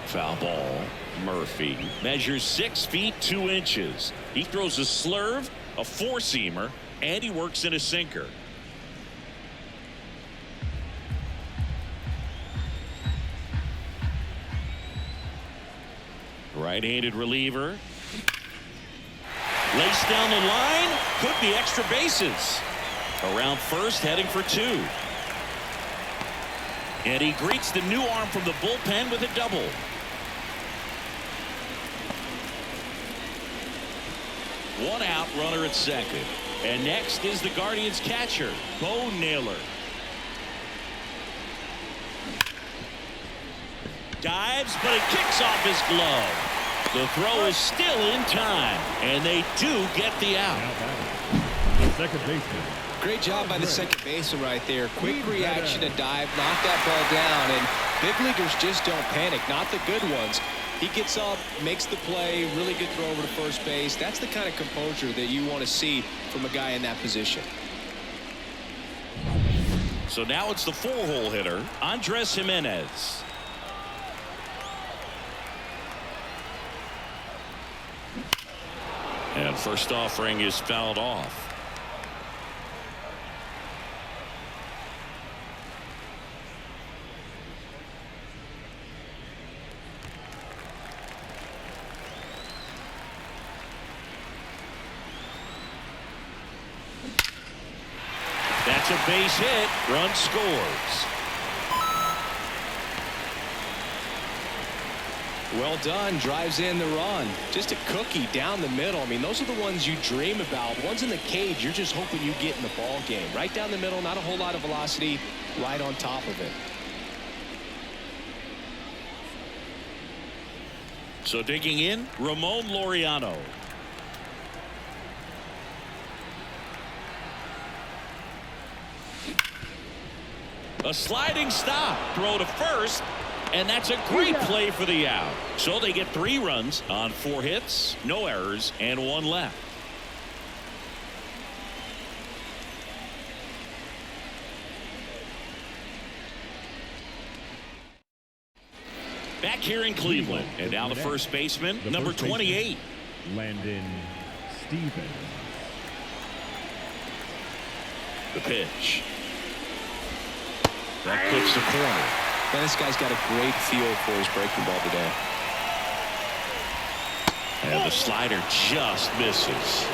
Foul ball. Murphy measures 6 feet 2 inches. He throws a slurve, a 4-seamer, and he works in a sinker. Right-handed reliever. Laced down the line. Could be extra bases. Around first, heading for 2. And he greets the new arm from the bullpen with a double. One out, runner at second. And next is the Guardians catcher, Bo Naylor. Dives, but it kicks off his glove. The throw is still in time, and they do get the out. Second baseman. Great job by the second baseman right there. Quick reaction and dive, knock that ball down, and big leaguers just don't panic, not the good ones. He gets up, makes the play, really good throw over to first base. That's the kind of composure that you want to see from a guy in that position. So now it's the 4-hole hitter, Andres Jimenez. And first offering is fouled off. That's a base hit. Run scores. Well done. Drives in the run. Just a cookie down the middle. I mean, those are the ones you dream about. Ones in the cage, you're just hoping you get in the ball game. Right down the middle, not a whole lot of velocity, right on top of it. So digging in, Ramon Laureano. A sliding stop. Throw to first. And that's a great play for the out. So they get 3 runs on 4 hits, no errors, and 1 left. Back here in Cleveland. And now the first baseman, number 28. Landon Stevens. The pitch. That clips the corner. Man, this guy's got a great feel for his breaking ball today. And the slider just misses.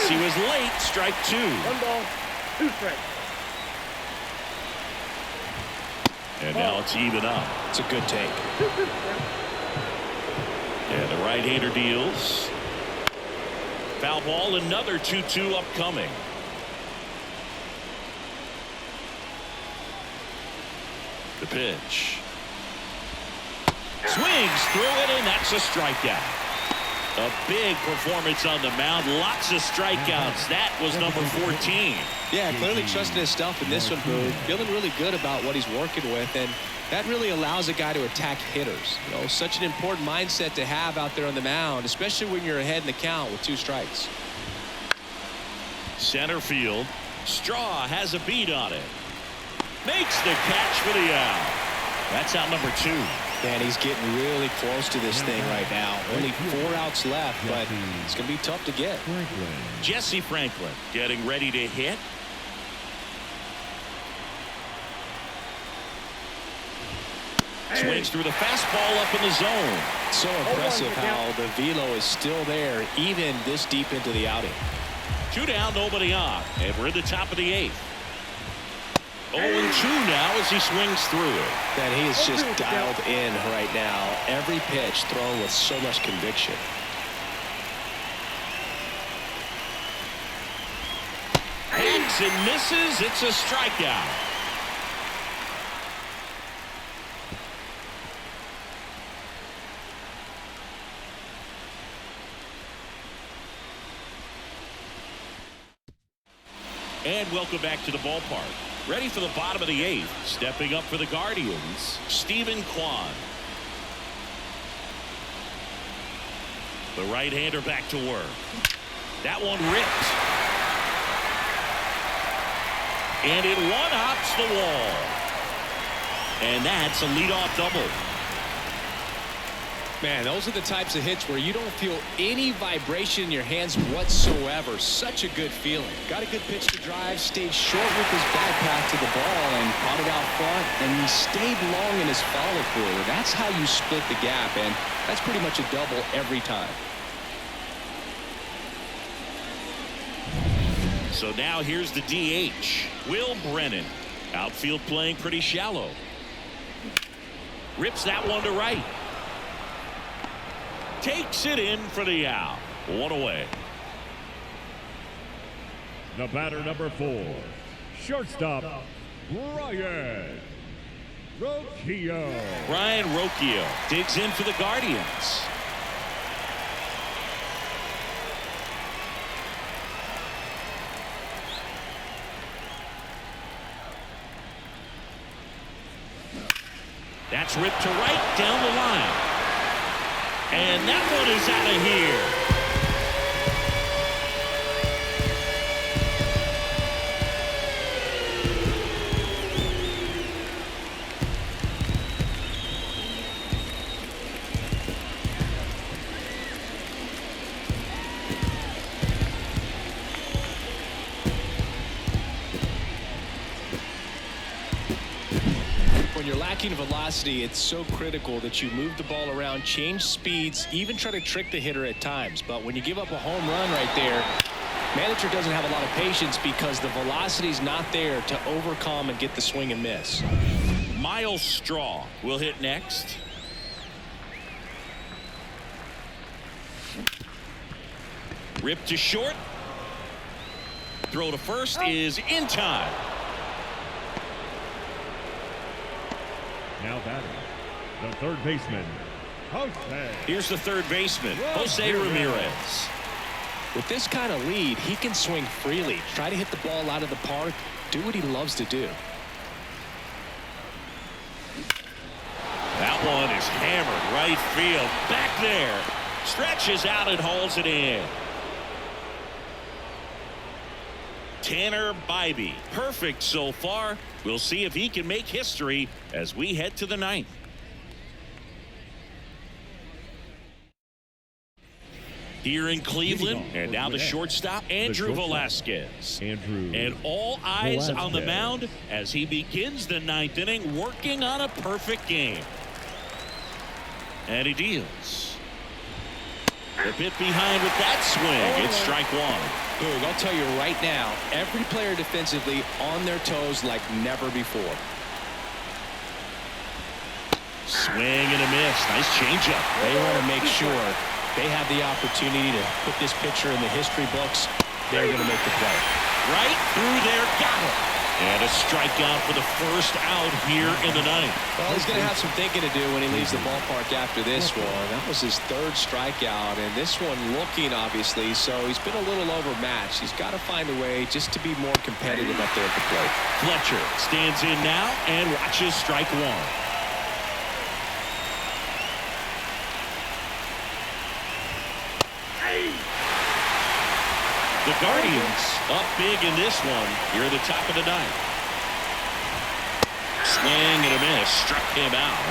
Yes, he was late. Strike 2. 1 ball, 2 strikes. And now it's even up. It's a good take. And the right-hander deals. Foul ball, another 2-2 upcoming. The pitch. Swings through it, and that's a strikeout. A big performance on the mound. Lots of strikeouts. That was number 14. Yeah, clearly trusting his stuff in this one, Boo. Feeling really good about what he's working with, and that really allows a guy to attack hitters. You know, such an important mindset to have out there on the mound, especially when you're ahead in the count with 2 strikes. Center field. Straw has a beat on it. Makes the catch for the out. That's out number 2. Man, he's getting really close to this thing right now. Only 4 outs left, but it's going to be tough to get. Jesse Franklin getting ready to hit. Swings through the fastball up in the zone. So impressive how the velo is still there, even this deep into the outing. 2 down, nobody on. And we're in the top of the 8th. 0-2 now as he swings through it. Man, he is just dialed in right now. Every pitch thrown with so much conviction. Hangs and misses. It's a strikeout. And welcome back to the ballpark. Ready for the bottom of the 8th. Stepping up for the Guardians, Stephen Kwan. The right-hander back to work. That one ripped. And it one-hops the wall. And that's a leadoff double. Man, those are the types of hits where you don't feel any vibration in your hands whatsoever. Such a good feeling. Got a good pitch to drive, stayed short with his back path to the ball and caught it out front, and he stayed long in his follow-through. That's how you split the gap, and that's pretty much a double every time. So now here's the DH, Will Brennan. Outfield playing pretty shallow. Rips that one to right. Takes it in for the out. 1 away. The batter, number 4, shortstop, Ryan Rocchio. Ryan Rocchio digs in for the Guardians. That's ripped to right down the line. And that one is out of here. When you're lacking velocity, it's so critical that you move the ball around, change speeds, even try to trick the hitter at times. But when you give up a home run right there, manager doesn't have a lot of patience because the velocity's not there to overcome and get the swing and miss. Miles Straw will hit next. Rip to short. Throw to first is in time. Now batting, the third baseman, Jose. Here's the third baseman, Jose Ramirez. With this kind of lead, he can swing freely, try to hit the ball out of the park, do what he loves to do. That one is hammered right field. Back there. Stretches out and hauls it in. Tanner Bybee. Perfect so far. We'll see if he can make history as we head to the 9th. Here in Cleveland, and now the shortstop, Andrew Velazquez. And all eyes on the mound as he begins the 9th inning, working on a perfect game. And he deals. A bit behind with that swing. It's strike one. Boog, I'll tell you right now, every player defensively on their toes like never before. Swing and a miss. Nice changeup. They want to make sure they have the opportunity to put this pitcher in the history books. They're going to make the play. Right through there. Got it. And a strikeout for the first out here in the ninth. Well, he's going to have some thinking to do when he leaves the ballpark after this one. That was his third strikeout, and this one looking, obviously, so he's been a little overmatched. He's got to find a way just to be more competitive up there at the plate. Fletcher stands in now and watches strike one. The Guardians up big in this one here at the top of the ninth. Swing and a miss. Struck him out.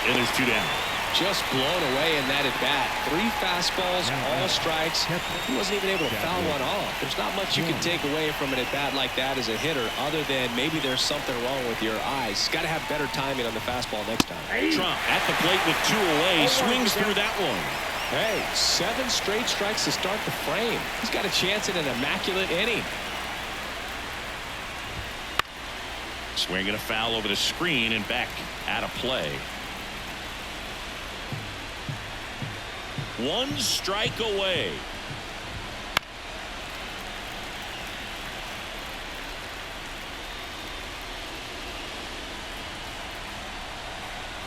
And there's two down. Just blown away in that at bat. 3 fastballs, all strikes. He wasn't even able to foul one off. There's not much you can take away from an at bat like that as a hitter, other than maybe there's something wrong with your eyes. Got to have better timing on the fastball next time. Trump at the plate with 2 away. Swings through that one. Hey, 7 straight strikes to start the frame. He's got a chance at an immaculate inning. Swinging a foul over the screen and back out of play. 1 strike away.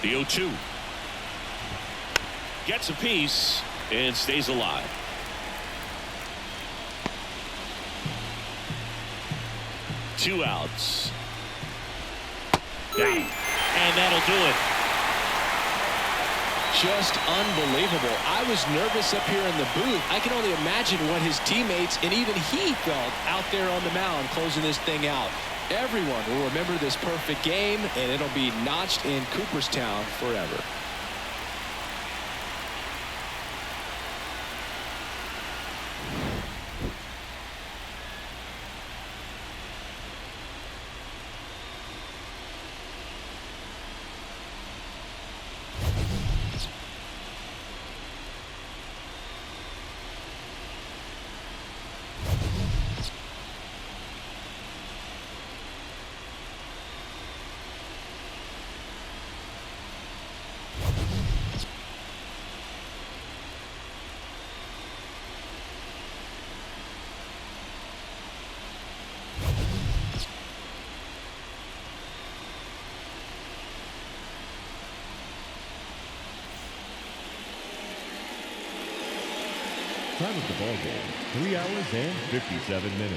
The 0-2. Gets a piece and stays alive. Two outs. Down. And that'll do it. Just unbelievable. I was nervous up here in the booth. I can only imagine what his teammates and even he felt out there on the mound closing this thing out. Everyone will remember this perfect game, and it'll be notched in Cooperstown forever. Time of the ball game, 3 hours and 57 minutes.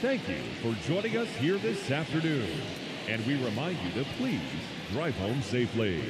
Thank you for joining us here this afternoon. And we remind you to please drive home safely.